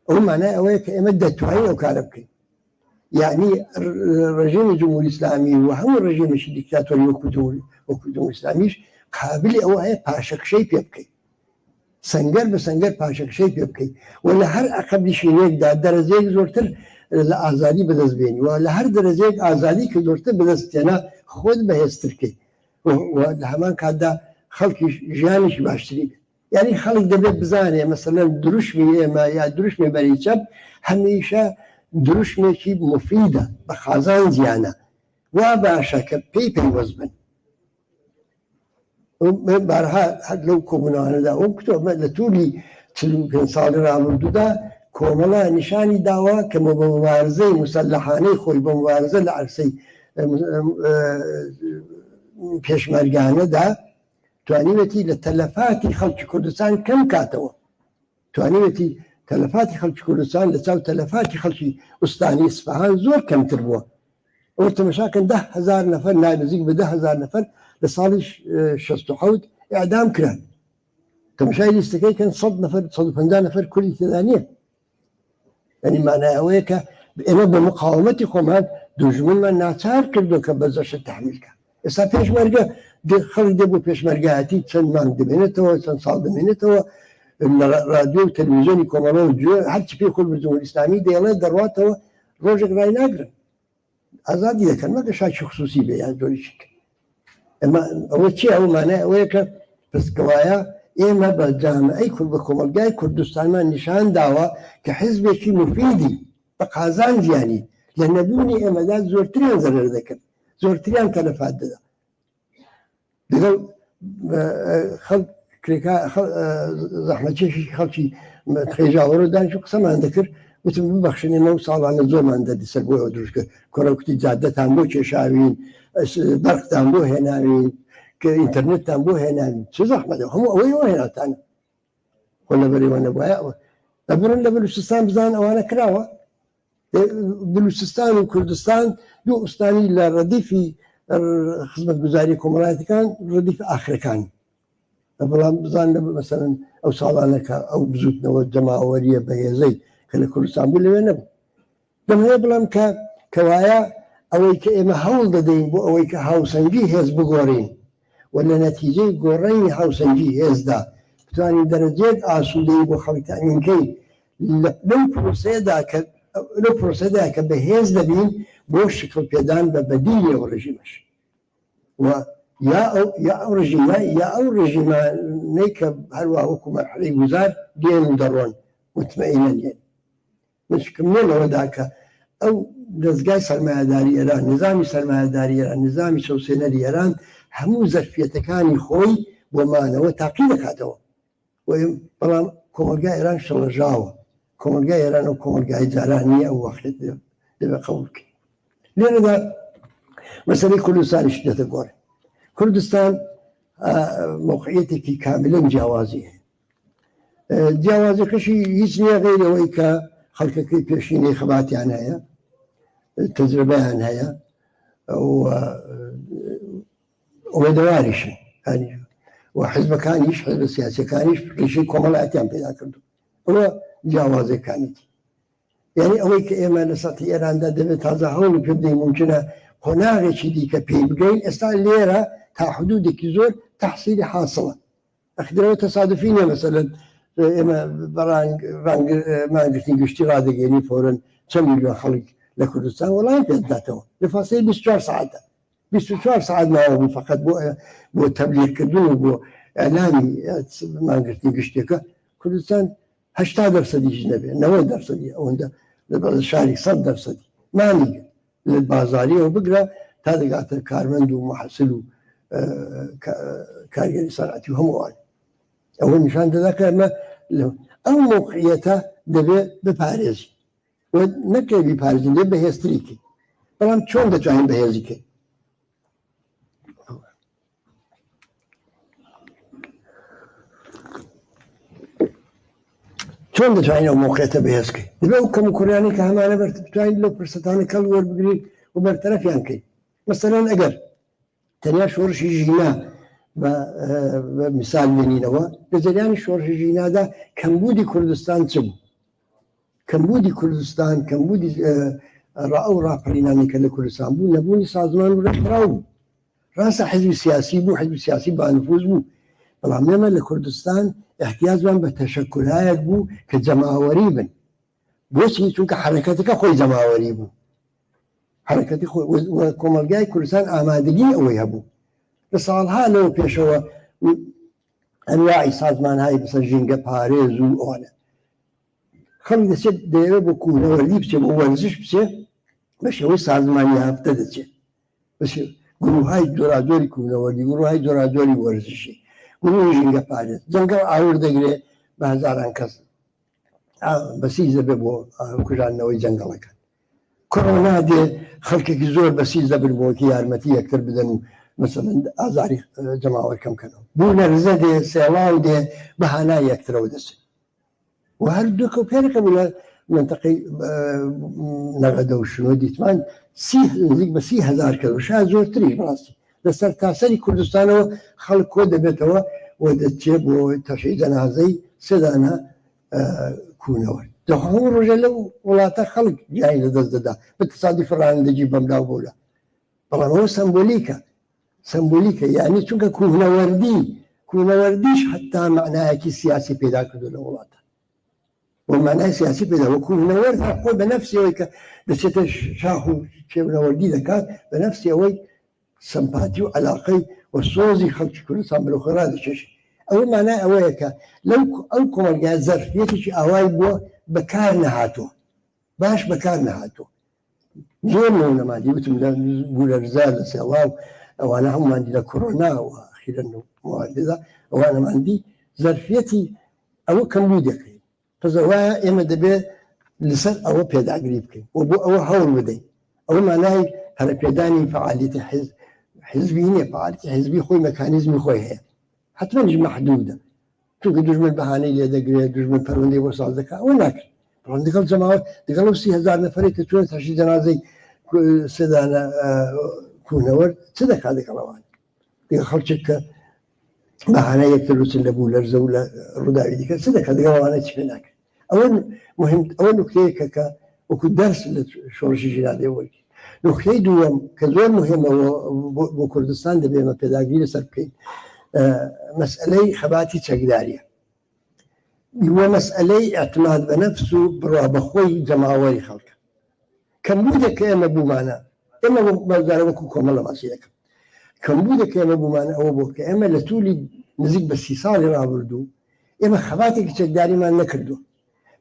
ئەو مانای ئەوەیە کە ئێمە دەتوانین ئەو کارە بکەین یعنی ڕژیمی جمهوری ئیسلامی و هەموو ڕژیمێکی دیکتاتۆری وەکو جمهوری ئیسلامیش قابلی ئەوە هەیە پاشەکشەی پێ بکەین سەنگەر بە سەنگەر پاشەکشەی پێ بکەین و لە هەر عەقەبی شوێنێکدا دەرەجەیەک زۆرتر لە ئازادی بەدەست بێنی و لە هەر دەرەجەیەک ئازادی کە زۆرتر بەدەستێنا خۆت بەهێزترکەی لە هەمان کاتدا خەڵکی ژیانیشی باشتری بێت یعنی خەڵک دەبێت بزانێ مەسەلەن دروشمی ئێمە یا دروشمی بەری چەپ هەمیشە دروشمێکی مفیدە بە خازان زیانە وا باشە کە پێی پەیوەست بن بارها لەو کۆبوونەوانەدا ئەو کتۆمە لە توولی 45 ساڵی ڕابردوودا کۆمەڵە نیشانی داوا کە بە مبارزەی موسەلەحانەی خۆی بە مبارزە لە عەرسەی پێشمەرگانەدا توانیوێتی لە تەلەفاتی خەڵکی کوردستان کەم کاتەوە توانیوێتی تەلەفاتی خەڵکی کوردستان لە چاو تەلەفاتی خەڵکی ئوستانی ئیسفەهان زۆر کەمتر بووە ئەوە تەماشاکەن 10,000 نەفەر نزیک بە 10,000 نەفەر لە ساڵی 67 ئیعدام کران تەماشای لیستەکەی کەن 100 نەفەر 150 نەفەر کوردی تێدا نییە یعنی مانای ئەوەیە کە ئێمە بە مقاومەتی خۆمان دوژمنمان ناچار کردو کە بەزەشە تەحمیلکە ئێستا پێشمەرگە خەڵک دێ بۆ پێشمەرگایەتی چەند مانگ دەمێنێتەوە چەند ساڵ دەمێنێتەوە لە رادیۆ و تەلەڤیزیۆنی کۆمەڵە و گوێ هەرچی پێی خۆی بە جمهوری ئیسلامی دەیڵێ دەڕواتەوە ڕۆژێک ڕای ناگرن ئازادی دەکەن مەگە شاکی خصوصی بێ یان جۆریشی ئەمە ئەوە چی ئەو مانای ئەوەیە کە پسکەوایە ئێمە بە جامعەی کورد بە کۆمەلگای کوردستانمان نیشان داوە کە حیزبێکی مفیدی بە قازان زیانی لە نەبوونی ئێمەدا زۆرتریان زەرەر دەکرد زۆرتریان تەلەفات دەدا لەگەڵ زەحمەتکێشی خەڵکی خێژاوەڕۆ دانیش و قسەمان دەکرد وتم ببەخشنێ 9 ساڵانە زۆرمان دەردی سەر بۆ ئەو دروست کرد کۆڕەوتی جادەتان بۆ کێشاوین بەرقتان بۆ هێناوین کە ئینتەرنێتتان بۆ هێناوین چ زەحمەتە هەموو ئەوەی هێناتانە خۆ لەبەرەوە نەبوایە ئەبرن لە بلوچستان بزان ئەوانە کراوە بلوچستان و کوردستان دوو ئوستانی لە ڕەدیفی خزمەتگوزاری کۆمەڵایەتەکان ڕەدیف ئاخرەکانی بەڵام بزان لە مەسەرەن ئەو ساڵانەکە ئەو بزوتنەوە جەماوەریە بەهێزەی کە لە کوردستان بوو لەوێ نەبوو دەمەوێت بڵام کەوایە ئەوەی کە ئێمە هەوڵ دەدەین بۆ ئەوەی کە هاوسەنگی هێز بگۆڕین و لە نەتیجەی گۆڕینی هاوسەنگی هێزدا بتوانین دەرەجێت ئاسوودەی بۆ خەڵکتانینکەی لەو پرۆسەدا کە بەهێز دەبین بۆ شکل پێدان بە بەدیلی ئەو ڕژیمەش و یا ئەو ڕژیمانەی کە هەروە وەکو مەرحەلەی گوزار دێن و دەڕۆن مطمئینە دێن مشکم لەوەدا کە ئەو دەستگای سەرمایه‌داری ئێران نظامی سەرمایه‌داری ئێران نظامی چەوسێنەری ئێران هەموو زەرفیەتەکانی خۆی بۆمانەوە تاقی دەکاتەوە بەڵام کۆمەلگای ئێران شەڵەژاوە کۆمەلگای ئێران و کۆمەلگای جارانی ئەو وەختێت دەبێت قبول بکەین لێرەدا مەسەلەی کوردستانیش دێتە گۆڕ کوردستان موقعیتێکی کاملەن جیاوازی هەیە جیاوازەکەشی هیچ نییە غەیر ئەوەی کە خەڵکەکەی پێشینەی خەباتیان هەیە تەجربەیان هەیە ئومێدەواریشن و حزبەکانیش حزبە سیاسیەکانیش ڕیشەی کۆمەڵایەتیان پێدا کردو ئەوە جیاوازەکانیتی یعنی ئەوەی کە ئێمە لە سەتی ئێراندا دەبێت تازە هەوڵی پێ بدەین ممکنە قۆناغێکی دیکە پێی بگەین ئێستا لێرە تا حدودێکی زۆر تەحسیلی حاصڵە ئەخدرەوە تەسادفی نیە مەسەلەن ئێمە مانگرتنی گشتی ڕادەگەێنی فۆرن چەند میلیۆن خەڵک لە کوردستان وەڵام پێداتەوە لە فاصلەی 24 ساعتە 24 ساعت ماوە بوو فقط بۆ تەبلیغکردن و بۆ ئەعلامی مانگرتنی گشتێکە کوردستان 80% نەبێ 90% ئەوەندە لە شاری 100% مانیگە لە بازاریەوە بگرە تا دەگاتە کارمەند و محەسل و کارگەری سەنعەتی و هەمووان ئەوە نیشان دەدا کە ئەمە ئەو موقعیەتە دەبێت بپارێزی و نەکەی بیپارێزین دێ بەهێزتریکەی بەڵام چۆن دەتوانین بەهێزیکەین چۆن دەتوانین ئەو موقعیەتە بەهێزکەین دەبێت ئەو کەم و کوڕیانی کە هەمانە بتوانین لەو پرسەتانە کەڵ وەربگرین و بەرتەرەفیان کەین مەسەلەن ئەگەر تەنیا شۆڕشی ژینا بە میسال بێنینەوە لە جەریانی شۆڕشی ژینادا کەمبوودی کوردستان چ بوو کەمبوودی کوردستان کەمبوودی ئەو ڕاپەڕینانی کە لە کوردستان بوو نەبوونی سازمان و ڕێکخراو بوو ڕاستە حیزبی سیاسی بوو حیزبی سیاسی بانفوز بوو بەڵام ئێمە لە کوردستان احتیاجمان بە تەشەکلایەک بوو کە جەماوەری بن بۆچی چونکە حرەکەتەکە خۆی جەماوەری بوو حرەکەتی کۆمەلگای کوردستان ئامادەگی ئەوەی هەبوو لە ساڵها لەوە پێشەوە ئەنواعی سازمانهایی بەسەر ژینگە پارێز و ئەوانە خەڵک دەچێت دەیەوێت بۆ کوونەوەردی بچێت بۆ وەرزش بچێت بە شێوەی سازمانی یافتە دەچێت گروههای جۆرادۆری کوونەوەردی گروههای جۆرادۆری وەرزشی گروهی ژینگە پارێز جەنگەڵ ئاور دەگرێت بە هەزاران کەس بەسیج دەبێت بۆ کوژانەوەی جەنگەڵەکان کۆڕۆنا دێ خەڵکێکی زۆر بەسیج دەبن بۆکی یارمەتی یەکتر بدەن و مثلەن ئازاری جەماوەر کەمکەنەوە بوو نەرزە دێ سێڵاو دێ بەهانای یەکترەوە دەچێت و هەردووکە و پێرەکە بوو لە منتەقەی نەغەدە و شنۆ دیتمان نزیک بە 30,000 کەس و شاید زۆرتریش بەڕاستی لەسەر تاسەری کوردستانەوە خەڵک کۆ دەبێتەوە و دەچێت بۆ تەشەی جەنازەی سێدانە کوونەوەر هەموو ڕۆژە لەو وڵاتە خەڵک گیانی لەدەست دەدا بە تەسادیف ڕانندەجی بەمدا بۆلا بەڵام ئەوە سمبولیکە یعنی چونکە کوونەوەردیش حتا معنایەکی سیاسی پێدا کردو لە وڵاتە بۆ معنای سیاسی پێدا وە کوونەوەرد خۆی بە نەفسی ئەوەی کە دەچێتە شاخ و کێونەوەردی دەکات بە نەفسی ئەوەی سمپاتی و علاقەی و سۆزی خەڵکی کوردستان بەرەو خۆی ڕادەکێشێت ئەوە معنای ئەوەیە کە ئەو کۆمەلگای زەرفیەتێکی ئاوای بووە بەکار نەهاتووە باش بەکار نەهاتووە زور ما دي وتم بولا رزال سواو وانا هم عندي كورونا واخيرا معدده وانا ما عندي ظرفيتي او كمودك فزوا اما دبي لسر او بيد اقريبك او حول بدي او معناه هذا بيداني فعاليه حزبيه فعاليه حزبي خوي ميكانيزم خوي هي حتى مش محدوده تلقى دجمن بهاني اللي دقري دجمن فروندي وصل ذكاء وناك فروندي كل جماعه دقلوا 3000 نفر كتوت عشان جنازي سدانا كونور صدق هذا كلام دي خلشك بهاني يكتبوا سلبوا لرزولا الرداوي دي صدق هذا كلام انا تشفيناك اول مهم اول نكته كا وكل درس شورش جنادي اول نكته دوم كزول مهم بكردستان ده بما بيداغيل سركين مسألة خباتي تقدارية هو مسألة اعتماد بنفسه برابخوي جماوري خلق كم بودك إما بمعنى إما بزاربكو كمال باسيك كم بودك إما بمعنى أو بوك إما لتولي نزيك بسيصال رابردو إما خباتي تقداري ما نكردو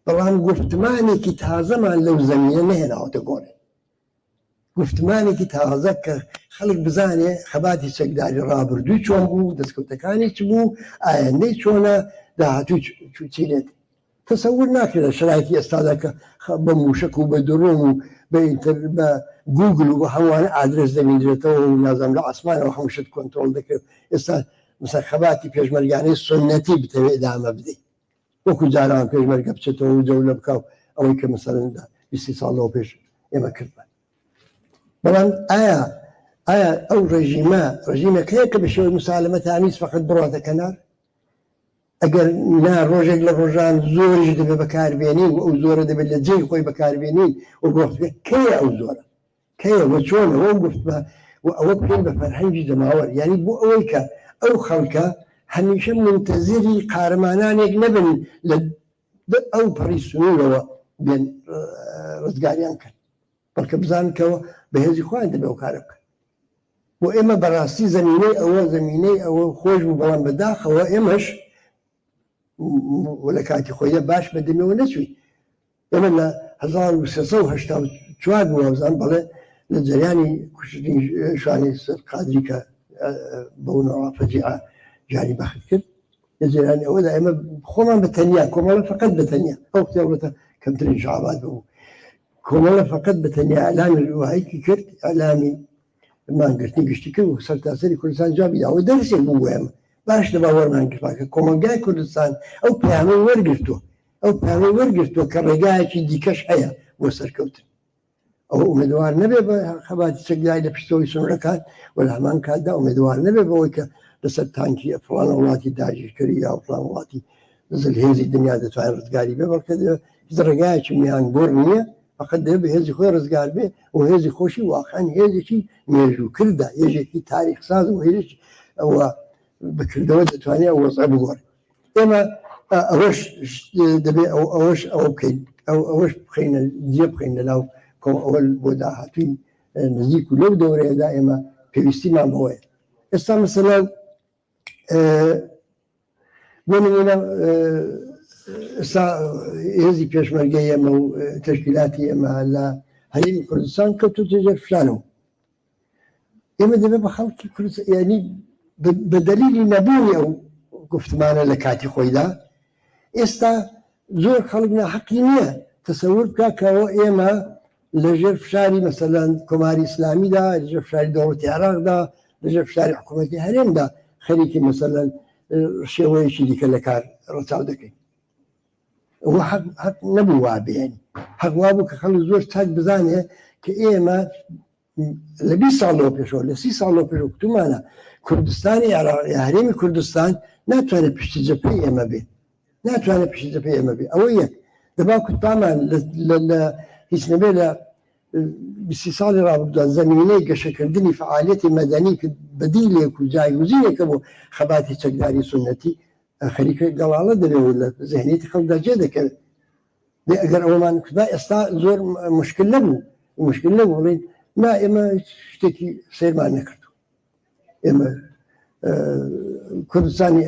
طبعا قفت ماني كتهازمان لو زمينة مهنا أو تقول قفت ماني كتهازك خلق بزانه خباتي سقداري رابردو چون بو دسكوتكاني چبو آيندي چونه دهاتو چيلت تصور ناكره شرايكي استاذك بموشك وبدرون بجوجل وحوان ادرس زمين درته ونظام العثمان وحمشت كنترول ذكر استاذ مثلا خباتي بيجمرجاني سنتي بتبع دعم بدي وكو جاران بيجمرجا بچتو وجوله بكاو او كمثلا استيصال بيش اما كربا طبعا آية أو رجيمة كيك بشوي مسالمة تاميس فقط بروته كنار أجر نار روجك للرجال زور جد بكار بينين أو زور ده بالجي خوي بكار بينين وقفت كي أو زور كي وشون وقفت ما وقفت بفرحين جدا معور يعني بو أويك أو خلك هنيش منتظري قارمانانك نبن أو بريس نور بين رزقاريان كان بلکه بزن که به هزی خوان دبی و کارک و اما براستی زمینه او خوش بلان بداخل و امش ولکاتی خویه باش بدمی و نسوی اما ل 1384 بوزن بله لجریانی کشتین شانی سر قادری که بونا فجیعه جاری بخت کرد لجریانی او دا اما خوان بتنیا کمال فقط بتنیا او خیالتا کمترین شعبات بو كومالا فقط بتني اعلامي الوهيكي كرت اعلامي ما قلتني قشتي وصلت اسري كردستان جابي او درسي بوهم باش دباور ما نقفاك كومالا كردستان او بيامي ورقفتو كرقايتي ديكش هيا وصل كوت او مدوار نبي خباتي سقلاي لبشتوي سنركات ولا مان كادا او مدوار نبي بويك لسد تانكي فلان ولاتي داجي كريا وفلان ولاتي نزل هيزي الدنيا دتوان رزقاري ببركة رقايتي ميان بورنيه فقد به هذي خوي رزقار به وهذي خوشي واقعا هذي شيء ميجو كرده يجي في تاريخ ساز وهذي او بكرده ودتواني او صعب غور اما اوش دبي او كين اوش بخينا جيب خينا لو كم اول بوداحتين نزيك لو دوره دائما في استماع بوي اسا مثلا من هذه بيشمرجية مو تشكيلاتي مع هريم كردستان كنتو تجر فلانو إما دبي بخلقي كردستان يعني بدليل نبوني أو قفت معنا لكاتي خويدا استا زور خلقنا حقينية تصور كاكاو إما لجر فشاري مثلا كماري إسلامي دا لجر فشاري دولة العراق دا لجر فشاري حكومة هريم دا خليكي مثلا شوي شديك لكار رتاو دكي هو حق نبوة يعني حق وابو كخلو زوج تاج بزانه كإيما لبي صالو بيشو لسي صالو بيشو كتمانا كردستاني على هريم كردستان ناتوانا بيشتجبي إيما بي ناتوانا بيشتجبي إيما بي أويا دبا كنت طبعا هيش نبيلا باستيصال رابط زميني كشكل فعاليتي مدني بديلة كل جاي وزينة كبو خباتي تقداري سنتي خليك قلالة دلي ولا ذهنيتي خلق جدا كذا دي أقر أومان كذا إستا زور مشكلة ولين ما إما اشتكي سير ما نكرتو إما كردستاني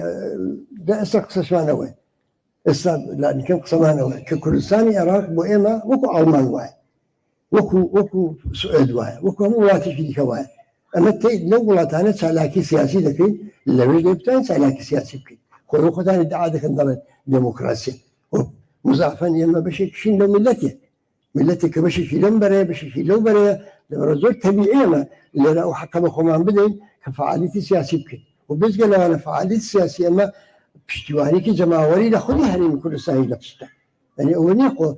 ده إستا قصة وين إستا لأن كم قصة وين ككردستاني عراق بو إما وكو ألمان وين وەکو سوئد وایە وەکو هەموو وڵاتێکی دیکە وایە ئەمە لەو وڵاتانە چالاکی سیاسی دەکەین لەوێش دەبتوان چالاکی سیاسی بکەین خۆی خۆتان ادعا دەکەن دەڵێن دموکراسی مزافەن ئێمە بەشێکشین لە ملەتێک کە بەشێکی لەم بەرەیە بەشێکی لەو بەرەیە لەبەرە زۆر تەبیعی ئێمە لێرە ئەو حەقە بە خۆمان بدەین کە فعالیتی سیاسی بکەین و بێجگە لەوانە فعالیت سیاسی ئەمە پشتیوانێکی جەماوەری لە خودی هەرێمی کوردستانی دەپشتە یعنی ئەوە نییە خۆ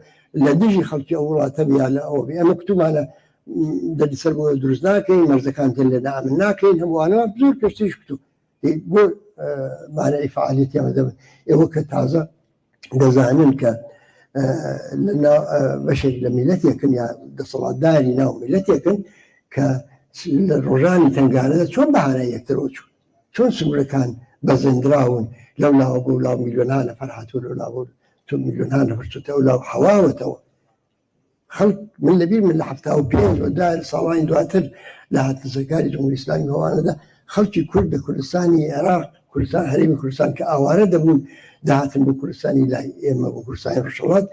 لە دژی خەڵکی ئەو وڵاتە بیا لە ئەوە ئەمە کتومانە دەرسەر بۆ دروست ناکەین مەرزەکان تێن لێ دامن ناکەین هەمووانەوە زۆر پێشتریش کتو بۆ مانای فعالیتی ئەمە دەبن ئێوە کە تازە دەزانن کە بەشێک لە میلەتێکن یا دەسەڵاتداری ناو میلەتێکن کە لە ڕۆژانی تنگانەدا چۆن بەهانای یەکترەوە چوون چۆن سنوورەکان بەزەندراون لەو لاوە بۆ لاو میلیۆنان نەفەر هاتوون لەو لاوە تو میلیۆنان نەفەر چوتە ئەو لاو حەواوەتەوە خەڵک من لەبیر من لە 75 ساڵانی دواتر لە هاتنسەکاری جمهوری ئیسلامی هەوانەدا خەڵکی کورد لە کوردستانی عێراق کوردستان هەرێمی کوردستان کە ئاوارە دەبوون داهاتن بۆ کوردستانی لای ئێمە بۆ کوردستانی ڕۆژهەڵات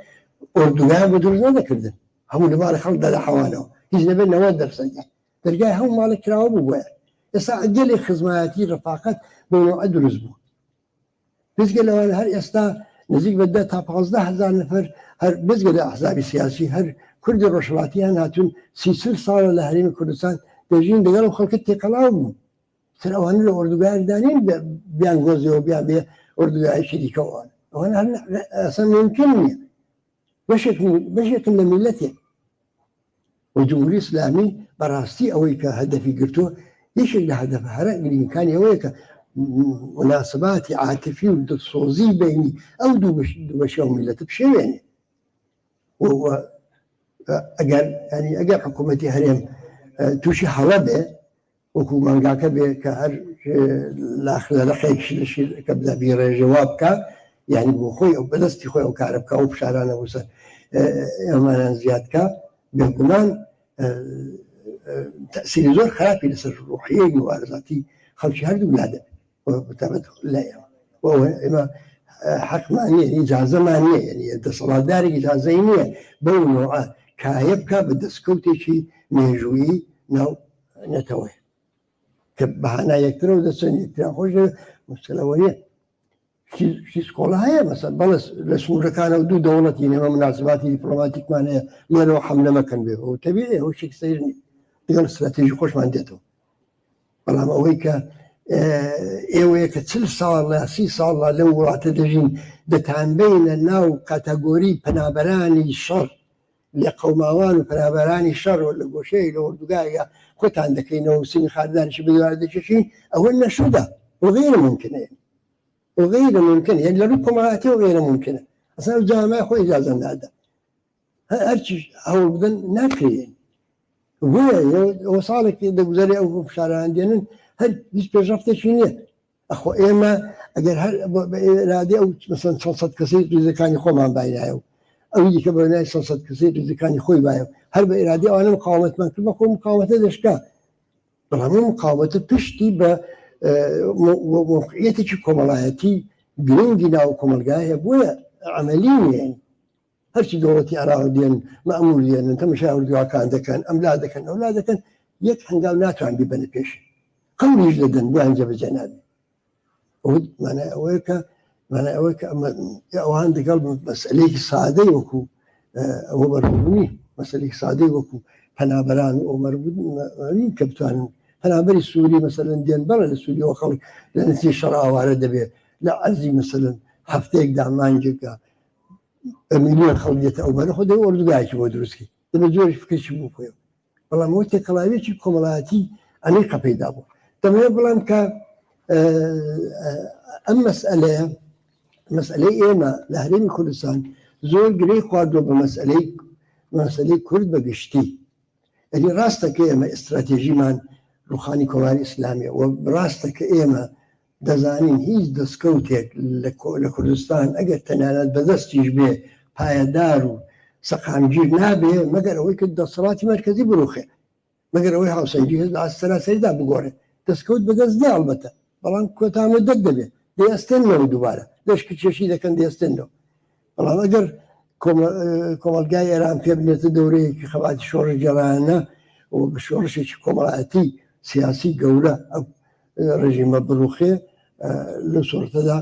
ئۆردوگایان بۆ دروست نەدەکردن هەموو لەبارە خەڵکدا لە حەوانەوە هیچ نەبێت 90% دەرگای هەموو ماڵێک کراوە بوو بۆیە ئێستا گەلێک خزمایەتی ڕەفاقەت بۆ نوعە دروست بوو بزگە لەوانە هەر ئێستا نزیک بە 10 تا 15,000 نەفەر هەر بزگە لە ئەحزابی سیاسی هەر کوردی ڕۆژهەڵاتیان هاتوون 30 ساڵە لە هەرێمی کوردستان دەژین لەگەڵ خەڵکت تێکەڵاو بوو سەر ئەوانە لە ئۆردوگایدانین بیان گۆزیەوە بیان بێ ئۆردوگایەکی دیکەوان ئەوانە هەر ئەسەن ممکن نییە بەشێکن لە میلەتێک و جمهوری ئیسلامی بەڕاستی ئەوەی کە هەدەفی گرتووە یەکێک لە هەدەفە هەرە گرنگەکانی ئەوەیە کە مناسباتی عاتفی و دڵسۆزی بینی ئەو دوو بەشە و میلەتە بشێوێنێ ئەگەر حکوومەتی هەرێم تووشی هەڵە بێ وەکو مانگاکە بێ کە هەر لەقێکشی لەشیر کە بدابی ڕێژەوا بکە یعنی بۆ خۆی ئەو بەدەستی خۆی ئەو کارە بکە و پشارانە بووسە ئێمانان زیادکە بێگومان تەسیری زۆر خراپی لەسەر ڕوحیەی مبارزاتی خەڵکی هەردوو لادە بتابەت لە ئێمە حەقمان نییە ئیجازەمان نییە یعنی دەسەڵاتدارێک ئیجازەی نییە بەو نوعە کایە بکە بە دەستکەوتێکی مێژوویی ناو نەتەوەی کە بەهانای یەکترەوە دەچەن یەکتریان خۆش مشکلەوە نییە سکۆڵە هەیە مەسەن بەڵێ لە سنوورەکانە دوو دەوڵەتی نێمە مناسباتی دیپلۆماتیکمان هەیە لێرەوە حەملە مەکەن بێ و تەبیعی ئەوە شێک سەیر نیە لەگەڵ استراتێژی خۆشمان دێتەوە بەڵام ئەوەی کە ئێوەیە کە 40 ساڵ لە 30 ساڵ لەو وڵاتە دەژین دەتانبینە ناو کاتەگۆری پەنابەرانی شەڕ لە قەوماوان و پەنابەرانی شەڕ و لە گۆشەی لە ئۆردوگایە خۆتان دەکەینەوە سینی خاردانیشی بدوارە دەچێشین ئەوە نەشودا وغیرە ممکنە وغير ممكن يعني لو كمالاتي وغير ممكنه اصلا الجامعه اخوي اجازه نادا هرشي او بدن ناكرين وصالك دغزري او بشاره عندنا هل مش بجرفت شنو اخو اما اگر هل ارادي او مثلا صوت كثير اذا كان يخو ما باينه او يجي كبرنا صوت كثير اذا كان يخوي بايو هل بارادي انا مقاومه ما كل مقاومه دشكا طبعا مقاومه بتشتي موقعيتي كومالاتي جرينجنا وكومالجاية بويا عمليا يعني هرشي دولتي عراق ديان مأمور ديان انت مشاور دعاء كان دكان أملاده كان أولاده كان يكحن قال ناتو عن ببني بيش قوي جدا بوان جب جنابي معنى أويك وعند قلب مسألة صعدي وكو هو مربوني مسألة صعدي وكو فنابران ومربوني كبتوان هنابري السوري مثلا ديان برا السوري وخلق لأن في شرعة واردة به لا عزي مثلا هفتيك دعمان جيكا مليون خلقية أو برا خده وردو قاعد شبه درسكي لما جوري فكر شبه فيه والله موتي قلابيتي كومالاتي أنيقا بيدابو تمام بلان كا أما مسألة إيما لهرين كردستان زور قري خواردو بمسألة كرد بقشتي يعني راستك إيما استراتيجي من روخانی کۆماری ئیسلامی و ڕاستە کە ئێمە دەزانین هیچ دەستکەوتێک لە کوردستان ئەگەر تەنانەت بەدەستیش بێ پایەدار و سەقامگیر نابێ مەگەر ئەوەی کە دەسەڵاتی مەرکەزی بڕوخێ مەگەر ئەوەی هاوسەنگی هەست لە سەراسەریدا بگۆڕێ دەستکەوت بەدەست دێ ئەڵبەتە بەڵام کۆتامەدەت دەبێت دەیەستێنەوە دووبارە لەشکی چێشی دەکەن دەیەستێنەوە بەڵام ئەگەر کۆمەلگای ئێران پێ بنێتە دەورەیەکی خەباتی شۆڕی گەڕانە و بە شۆڕشێکی کۆمەڵایەتی سیاسی گەورە ئەو ڕژیمە بڕوخێ لەو سۆرتەدا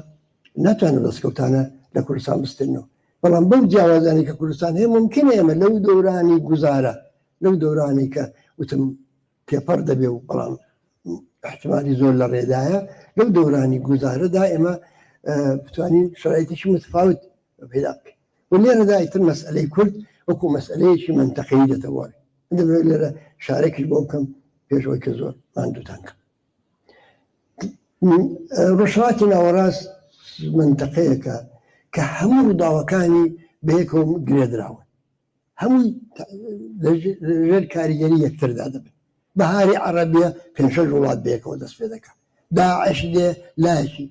ناتوانێت دەستکەوتانە لە کوردستان بستێنەوە. بەڵام بەو جیاوازانی کە کوردستان هەیە ممکنە ئێمە لەو دەورانی گوزارە لەو دەورانی کە وتم پێپەر دەبێ و بەڵام احتمالی زۆر لە ڕێدایە لەو دەورانی گوزارەدا ئێمە بتوانین شرایطێکی متفاوت پیدا بکەین. و لێرەدا ئیتر مەسئلەی کورد وەکو مەسئلەیەکی منتەقەیی دەتەوەڕێ. دەبێت لێرە شارێکیش بۆ بکەم پێشەوەی کە زۆر ماندووتان کەم. ڕۆژهەڵاتی ناوەڕاست منتەقەیەکە کە هەموو ڕووداوەکانی بەیەکەوە گرێدراون، هەمووی لەژێر کاریگەری یەکتردا دەبن. بەهاری عەرەبیە 5-6 وڵات بەیەکەوە دەست پێ دەکات، داعش دێ لایەکی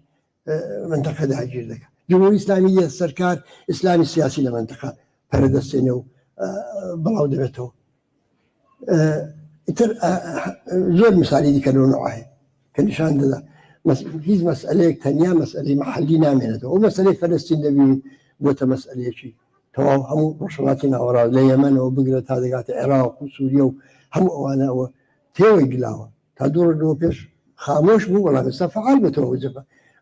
منتەقە داگیر دەکات، جمهوری ئیسلامی دێ سەرکار ئیسلامی سیاسی لە منتەقە پەرەدەستێنێ و بڵاو دەبێتەوە. ئیتر زۆر مثالی دیکە لەو نەوە هەیە کە نیشان دەدا هیچ مەسئلەیەک تەنیا مەسئلەی مەحەلی نامێنێتەوە. ئەو مەسئلەی فەلەستین دەبینین بۆتە مەسئلەیەکی تەواو هەموو ڕۆژهەڵاتی ناوەڕاست لە یەمەنەوە بگرە تا دەگاتە عێراق و سووریە و هەموو ئەوانەوە تێوەی گلاوە تا دوو ڕۆژ پێش خامۆش بوو، بەڵام ئێستا فعال بێتەوە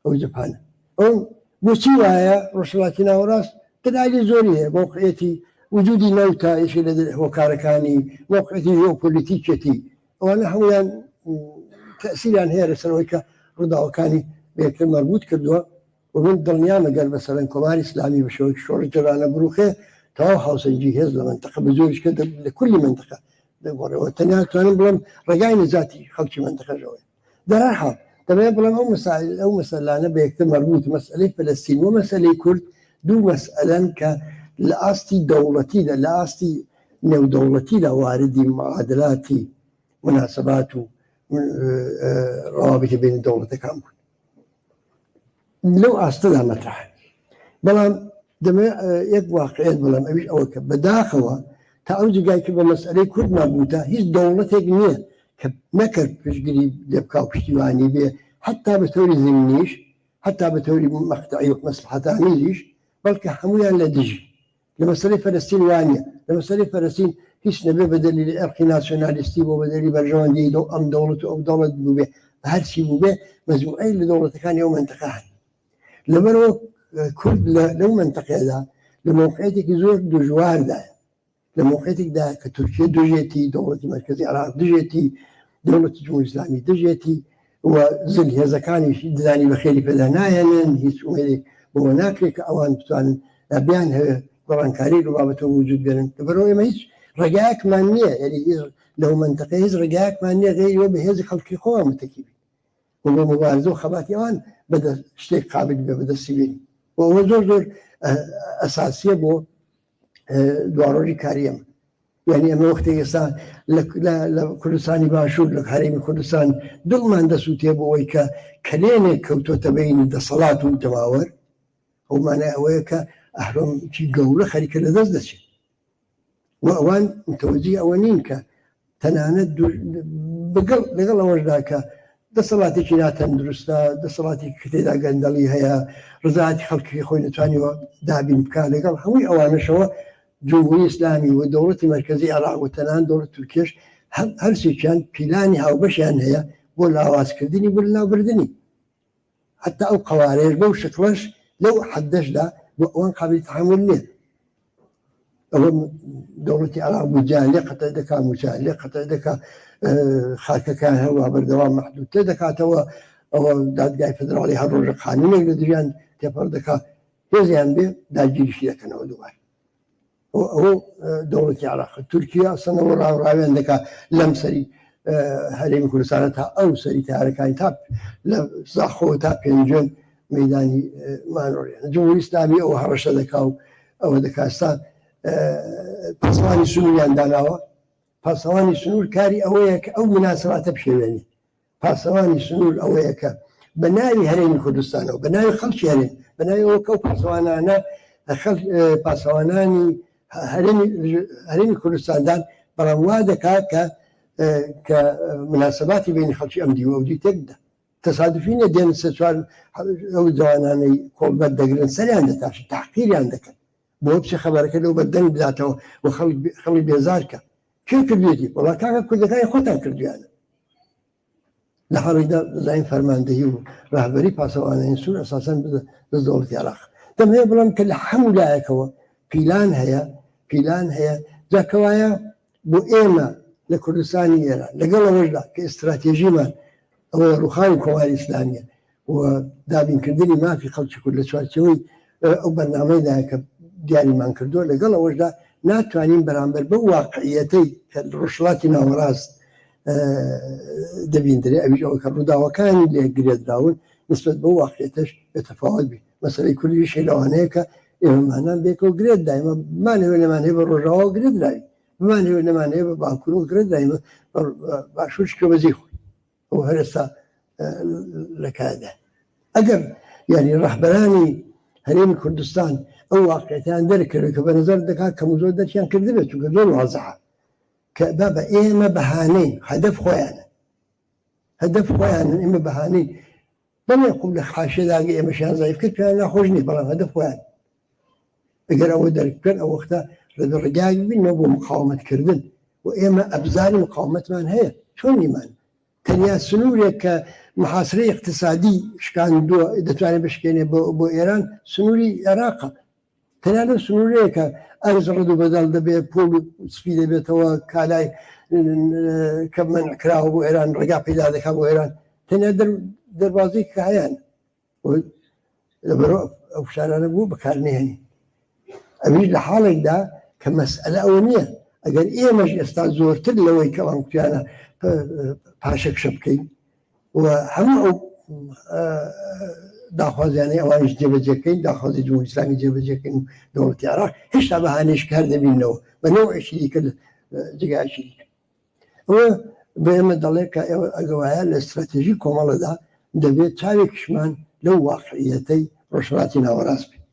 ئەو جەپانە. ئەو بۆچی وایە ڕۆژهەڵاتی ناوەڕاست دەلایلی زۆری هەیە، موقعیەتی وجودی نەوتە یەکێک لە هۆکارەکانی، موقعیەتی ژیۆپۆلیتیکێتی، ئەوانە هەمویان تەئسیریان هەیە لەسەرەوەی کە ڕووداوەکانی بەیەکتر مەربوط کردووە. و من دڵنیام ئەگەر بەسەرەن کۆماری ئیسلامی بە شێوەیەکی شۆڕی جێرانە بڕوخێ تەواو هاوسەنگی هێز لە منتەقە بە زۆریش کە لە کولی منتەقە دەگۆڕێەوە. تەنیا توانم بڵێم ڕێگای نەجاتی خەڵکی منتەقەژەوەی. دەرەحاڵ دەبێت بڵێم ئەو مەسەلانە بەیەکتر مەربوط، مەسئلەی فەلەستین و مەسئلەی کورد دوو مەسئلەن کە لە ئاستی دەوڵەتیدا لە ئاستی نێودەوڵەتیدا واردی معادلاتی مناسبات و ڕەوابیتی بین دەوڵەتەکان بوون. لەو ئاستەدا مەترحە. بەڵام دەمەوێت یەک واقعیت بڵێم، ئەویش ئەوە کە بەداخەوە تا ئەو جگای کە بە مەسئلەی کورد مەربووتە هیچ دەوڵەتێک نییە کە نەکرد پشتگیری لێ بکا و پشتیوانی بێ، حتا بە تەوری زمینیش، حتا بە تەوری مەقتەعی و مەسلحەتانیش، بەڵکە هەمویان لە دژی. لە مەسەلەی فەلەستین وانە، لە مەسەلەی فەلەستین هیچ نەبێ بە دەلیلی ئەرقی ناسیۆنالیستی بۆ بە دەلیلی بەرژەوەندی ئەم دەوڵەت و ئەو دەوڵەت بوو بێ، هەرچی بوو بێ مەجموعەی لە دەوڵەتەکانی ئەو منتەقە هەن. لەبەرەوە کورد لەو منتەقەیەدا لە موقعیتێکی زۆر دژواردایە، لە موقعیتێکدا کە تورکیە دژێتی، دەوڵەتی مەرکەزی عێراق دژێتی، دەوڵەتی جمهوری ئیسلامی دژێتی و زل هێزەکانیش دزانی بەخێری پێدا نایەنن، هیچ ئومێدێک بۆ ناکرێت کە ئەوان بتوانن بیان هەیە گۆڕانکاری ڕوابەتەوە وجود بێنن. لەبەرەوە ئێمە هیچ ڕێگایەکمان نییە، یعنی لەو منتەقە هیچ ڕێگایەکمان نییە غێریەوە بە هێزی خەڵکی خۆمان متەکی بین و بۆ مبارزە و خەباتی ئەوان بەدە شتێک قابل بێ بەدەستی بێنین. و ئەوە زۆر زۆر ئەساسیە بۆ دواڕۆژی کاری ئەمە. یعنی ئەمە وەختێک ئێستا لە کوردستانی باشوور لە هەرێمی کوردستان دڵمان دەسووتێ بۆ ئەوەی کە کلێنێک کەوتۆتە بینی دەسەڵات و دەماوەر، ئەو مانای ئەوەیە کە ئەهرۆمکی گەورە خەریکە لەدەست دەچێت و ئەوان متەوەجی ئەوە نین کە تەنانەت لەگەڵ ئەوەشدا کە دەسەڵاتێکی ناتەندروستە، دەسەڵاتی کتێدا گەندەڵی هەیە، ڕزایەتی خەڵکی خۆی نەتوانیوە دابین بکات، لەگەڵ هەمووی ئەوانەشەوە جمهوری ئیسلامی و دەوڵەتی مەرکەزی عێراق و تەنان دەوڵەت تورکیش هەرسێکیان پیلانی هاوبەشیان هەیە بۆ لاوازکردنی بۆ لاوبردنی. حتا ئەو قەوارەیەش بەو شکلەش لەو حەدەشدا بۆ ئەوان قابلی تەحمل نییە. ئەوە دەوڵەتی عێراق بودجیان لێ قەتەع دەکات، موچیان لێ قەتەع دەکات، خاکەکان هەروە بەردەوام مەحدودتر دەکاتەوە، ئەوە دادگای فدراڵی هەر ڕۆژە قانونێک لە دژیان تێپەڕ دەکات، هێزیان بێ داگیریشی دەکەنەوە دووبارە. ئەوە دەوڵەتی عێراق. تورکیا سەنەوە ڕاوێن دەکات لەم سەری هەرێمی کوردستانە تا ئەو سەری تارەکانی تا لە زاخۆ تا پێنجم مەیدانی مانۆڕیان. جمهوری ئیسلامی ئەوە هەڕەشە دەکات و ئەوە دەکات. پاسەوانی سنووریان داناوە، پاسەوانی سنوور کاری ئەوەیە کە ئەو مناسباتە بشێوێنی. پاسەوانی سنوور ئەوەیە کە بە ناوی هەرێمی کوردستانەوە، بە ناوی خەڵکی هەرێم، بە ناوی ئەوە کە ئەو پاسەوانانە پاسەوانانی هەرێمی کوردستاندان بەڵام وا دەکات کە مناسباتی بینی خەڵکی ئەم دیوە و دی تێکدا. تەسادفی نیە دێن سێ چوار ئەو جوانانەی کۆڵبەت دەگرن سەریان دەتاشن، تحقیریان دەکەن، بۆ بچی خەبەرەکە لەو بەردەنگ بداتەوە و خەڵی بێزارکە کێ کردوێتی وەڵا کاکە کوردەکانی خۆتان کردویانە لە حاڵیدا زین فەرماندەهی و ڕاهبەری پاسەوانەی سوور ئەساسەن بە دەوڵەتی عێراق دەمەوێت بڵێم کە لە هەموو لایەکەوە پیلان هەیە جاکەوایە بۆ ئێمە لە کوردستانی ئێران لەگەڵ ئەوەشدا کە ئستراتێژیمان ئەوە ڕووخانی کۆماری ئیسلامیە و دابینکردنی مافی خەڵکی کورد لە چوارچەوەی ئەو بەرنامەیەدا کە دیاریمان کردووە لەگەڵ ئەوەشدا ناتوانین بەرامبەر بە واقعیەتەی کە ڕۆژهەڵاتی ناوەڕاست دەبیندرێ ئەویش ئەوە کە ڕووداوەکانی لێ گرێدراون نسبەت بە واقعیەتەش بێتەفاوت بی مەسەلەی کوردیشی لەوانەیە کە ئێمەمانان بێکەوە گرێت دایمە بمانەوێ لەمانەیە بە ڕۆژاوە گرێدراوی بمانەوێ لەمانەیە بە باکوور گرێدراوی باشوورشکە بەزی خۆی ئەو هەرێستا لە کاردا ئەگەر یعنی ڕەهبەرانی هەرێمی کوردستان ئەو واقعیەتیان دەرکردێت کە بەنظر دەکات کەم زۆر دەرکیان کردبێت چونکە زۆر وازەحە کە بە ئێمە بەهانەی هەدەف خۆیانە ئێمە بەهانەی بەڵێ قوم لە حاشێداگە ئێمەشیان زایف کرد پێیان ناخۆش نیە بەڵام هەدەف خۆیان ئەگەر ئەوە دەرکرد ئەو وەختە لە ڕێگای ببینەوە بۆ مقاومەتکردن و ئێمە ئەبزاری مقاومەتمان هەیە چۆن نیمان تەنیا سنوورێک کە محاسرەی اقتصادی شکاندووە دەتوانێت بشکێنێ بۆ ئێران سنووری عێراقە تەنیا لەو سنوورەیە کە ئەرز ڕەد و بەدەڵ دەبێت پۆل و سپی دەبێتەوە کالای کە منعکراوە بۆ ئێران ڕێگا پەیدا دەکات بۆ ئێران تەنیا دەربازەی کە هەیەن لەبەرەوە ئەو شارانە بوو بەکارنێنی ئەویش لە حاڵێکدا کە مەسئلە ئەوە نییە ئەگەر ئێمەش ئێستا زۆرتر لەوەی کە ئەوان کوتیانە پاشەکشە بکەین و هەموو ئەو داخوازیانەی ئەوانش جێبەجێکەین داخوازی جمهوری ئیسلامی جێبەجێکەین و دەوڵەتی عێراق هێشتا بەهانەیەش کار دەبینەوە بە نەوعێکی دیکە جگایشی دیکە ئەوە بە ئێمە دەڵێ کە ئێوە ئەگەوایە لە استراتێژی کۆمەڵەدا دەبێت چاوێکیشمان لەو واقعیەتەی ڕۆژهەڵاتی ناوەڕاست بێت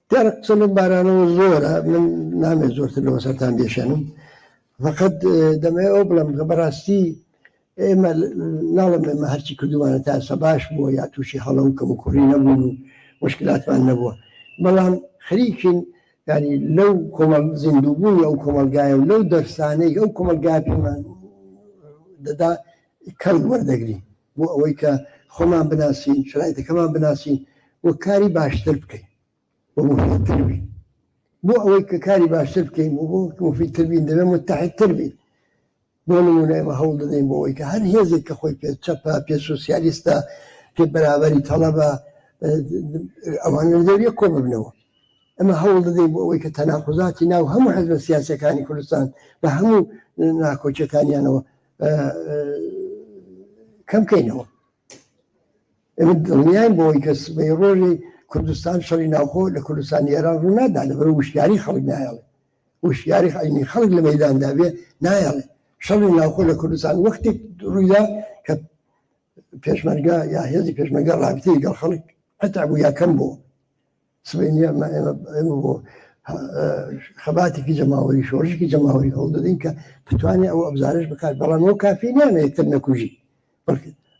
دیارە قسە لەم بارانەوە زۆرە من نامێت زۆرتر لەوە سەرتان بێشێنم فقط دەمەوێت ئەو بڵم کە بەڕاستی ئێمە ناڵم ئێمە هەرچی کردووانە تا ئێستا باش بووە یا تووشی هەڵە و کەموکوڕی نەبوون و مشکلاتمان نەبووە بەڵام خەریکین ینی لەو کۆمەڵ زیندووبوونی ئەو کۆمەلگایە و لەو دەرسانەی ئەو کۆمەلگای پێمان دەدا کەڵ وەردەگرین بۆ ئەوەی کە خۆمان بناسین شرایطەکەمان بناسین و کاری باشتر بکەین بۆ مفیدتر بین بۆ ئەوەی کە کاری باشتر بکەین و بۆ مفیدتر بین دەبێت متحدتر بین بۆ نمونە ئێمە هەوڵ دەدەین بۆ ئەوەی کە هەر هێزێک کە خۆی پێ چەپە پێ سۆسیالیستە پێ بەرابەری تەڵەبە ئەوان لە دەوریە کۆ ببنەوە ئەمە هەوڵ دەدەین بۆ ئەوەی کە تەناقوزاتی ناو هەموو حەزبە سیاسەکانی کوردستان بە هەموو ناکۆچەکانیانەوە کەم بکەینەوە ئێمە دڵنیاین بۆ ئەوەی کە سبەی ڕۆژی کوردستان شەڕی ناوخۆ لە کوردستانی ئێران ڕوو نادا لەبەر وشیاری خەڵک نایەڵێ وشیاری عینی خەڵک لە مەیداندا بێ نایەڵێ شەڕی ناوخۆ لە کوردستان وەختێک ڕوویدا کە پێشمەرگە یا هێزی پێشمەرگە ڕابطەی لەگەڵ خەڵک قەتع بوو یا کەم بوو سبەی ئێمە بۆ خەباتێکی جەماوەری شۆڕشێکی جەماوەری هەوڵ دەدەین کە بتوانێت ئەو ئەبزارش بکات بەڵام ئەو کافی نیانە یەکتر نەکوژی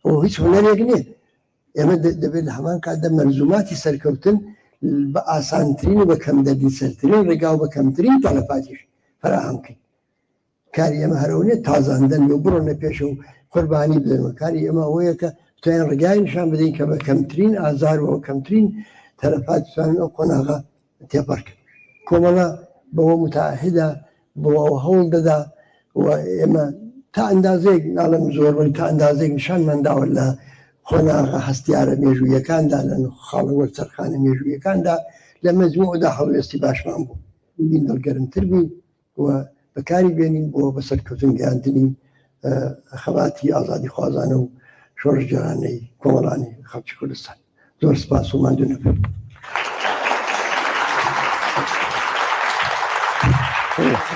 ئەوە هیچ هونەرێک نییە ئێمە دەبێت لە هەمان کاتدا مەرزوماتی سەرکەوتن بە ئاسانترین و بە کەمدەردی سەرترین ڕێگا و بە کەمترین تەلەفاتیش فراهەم بکەین کاری ئێمە هەرەوەنێت تازاندن و بڕۆنە پێشە و قوربانی بدەنەوە کاری ئێمە ئەوەیە کە توانین ڕێگای نیشان بدەین کە بە کەمترین ئازار و کەمترین تەلەفات بتوانین ئەو قۆناغا تێپەڕکەین کۆمەڵە بەوە متعاهدە بۆ ئەو هەوڵ دەدا و ئێمە تا ئەندازەیەک ناڵم زۆر تا ئەندازەیەک نیشانمان داوە لە خۆناغا هەستیارە مێژوویەکاندا لە خاڵە وەرچەرخانە مێژوویەکاندا لە مەجموعدا هەڵوێستی باشمان بوو بین دڵگەرمتر بین و بەکاری بێنین بۆ بەسەرکەوتن گەیاندنی خەباتی ئازادی خوازانە و شۆڕش جێرانەی کۆمەڵانی خەڵکی کوردستان زۆر سپاس و ماندوو نەبێت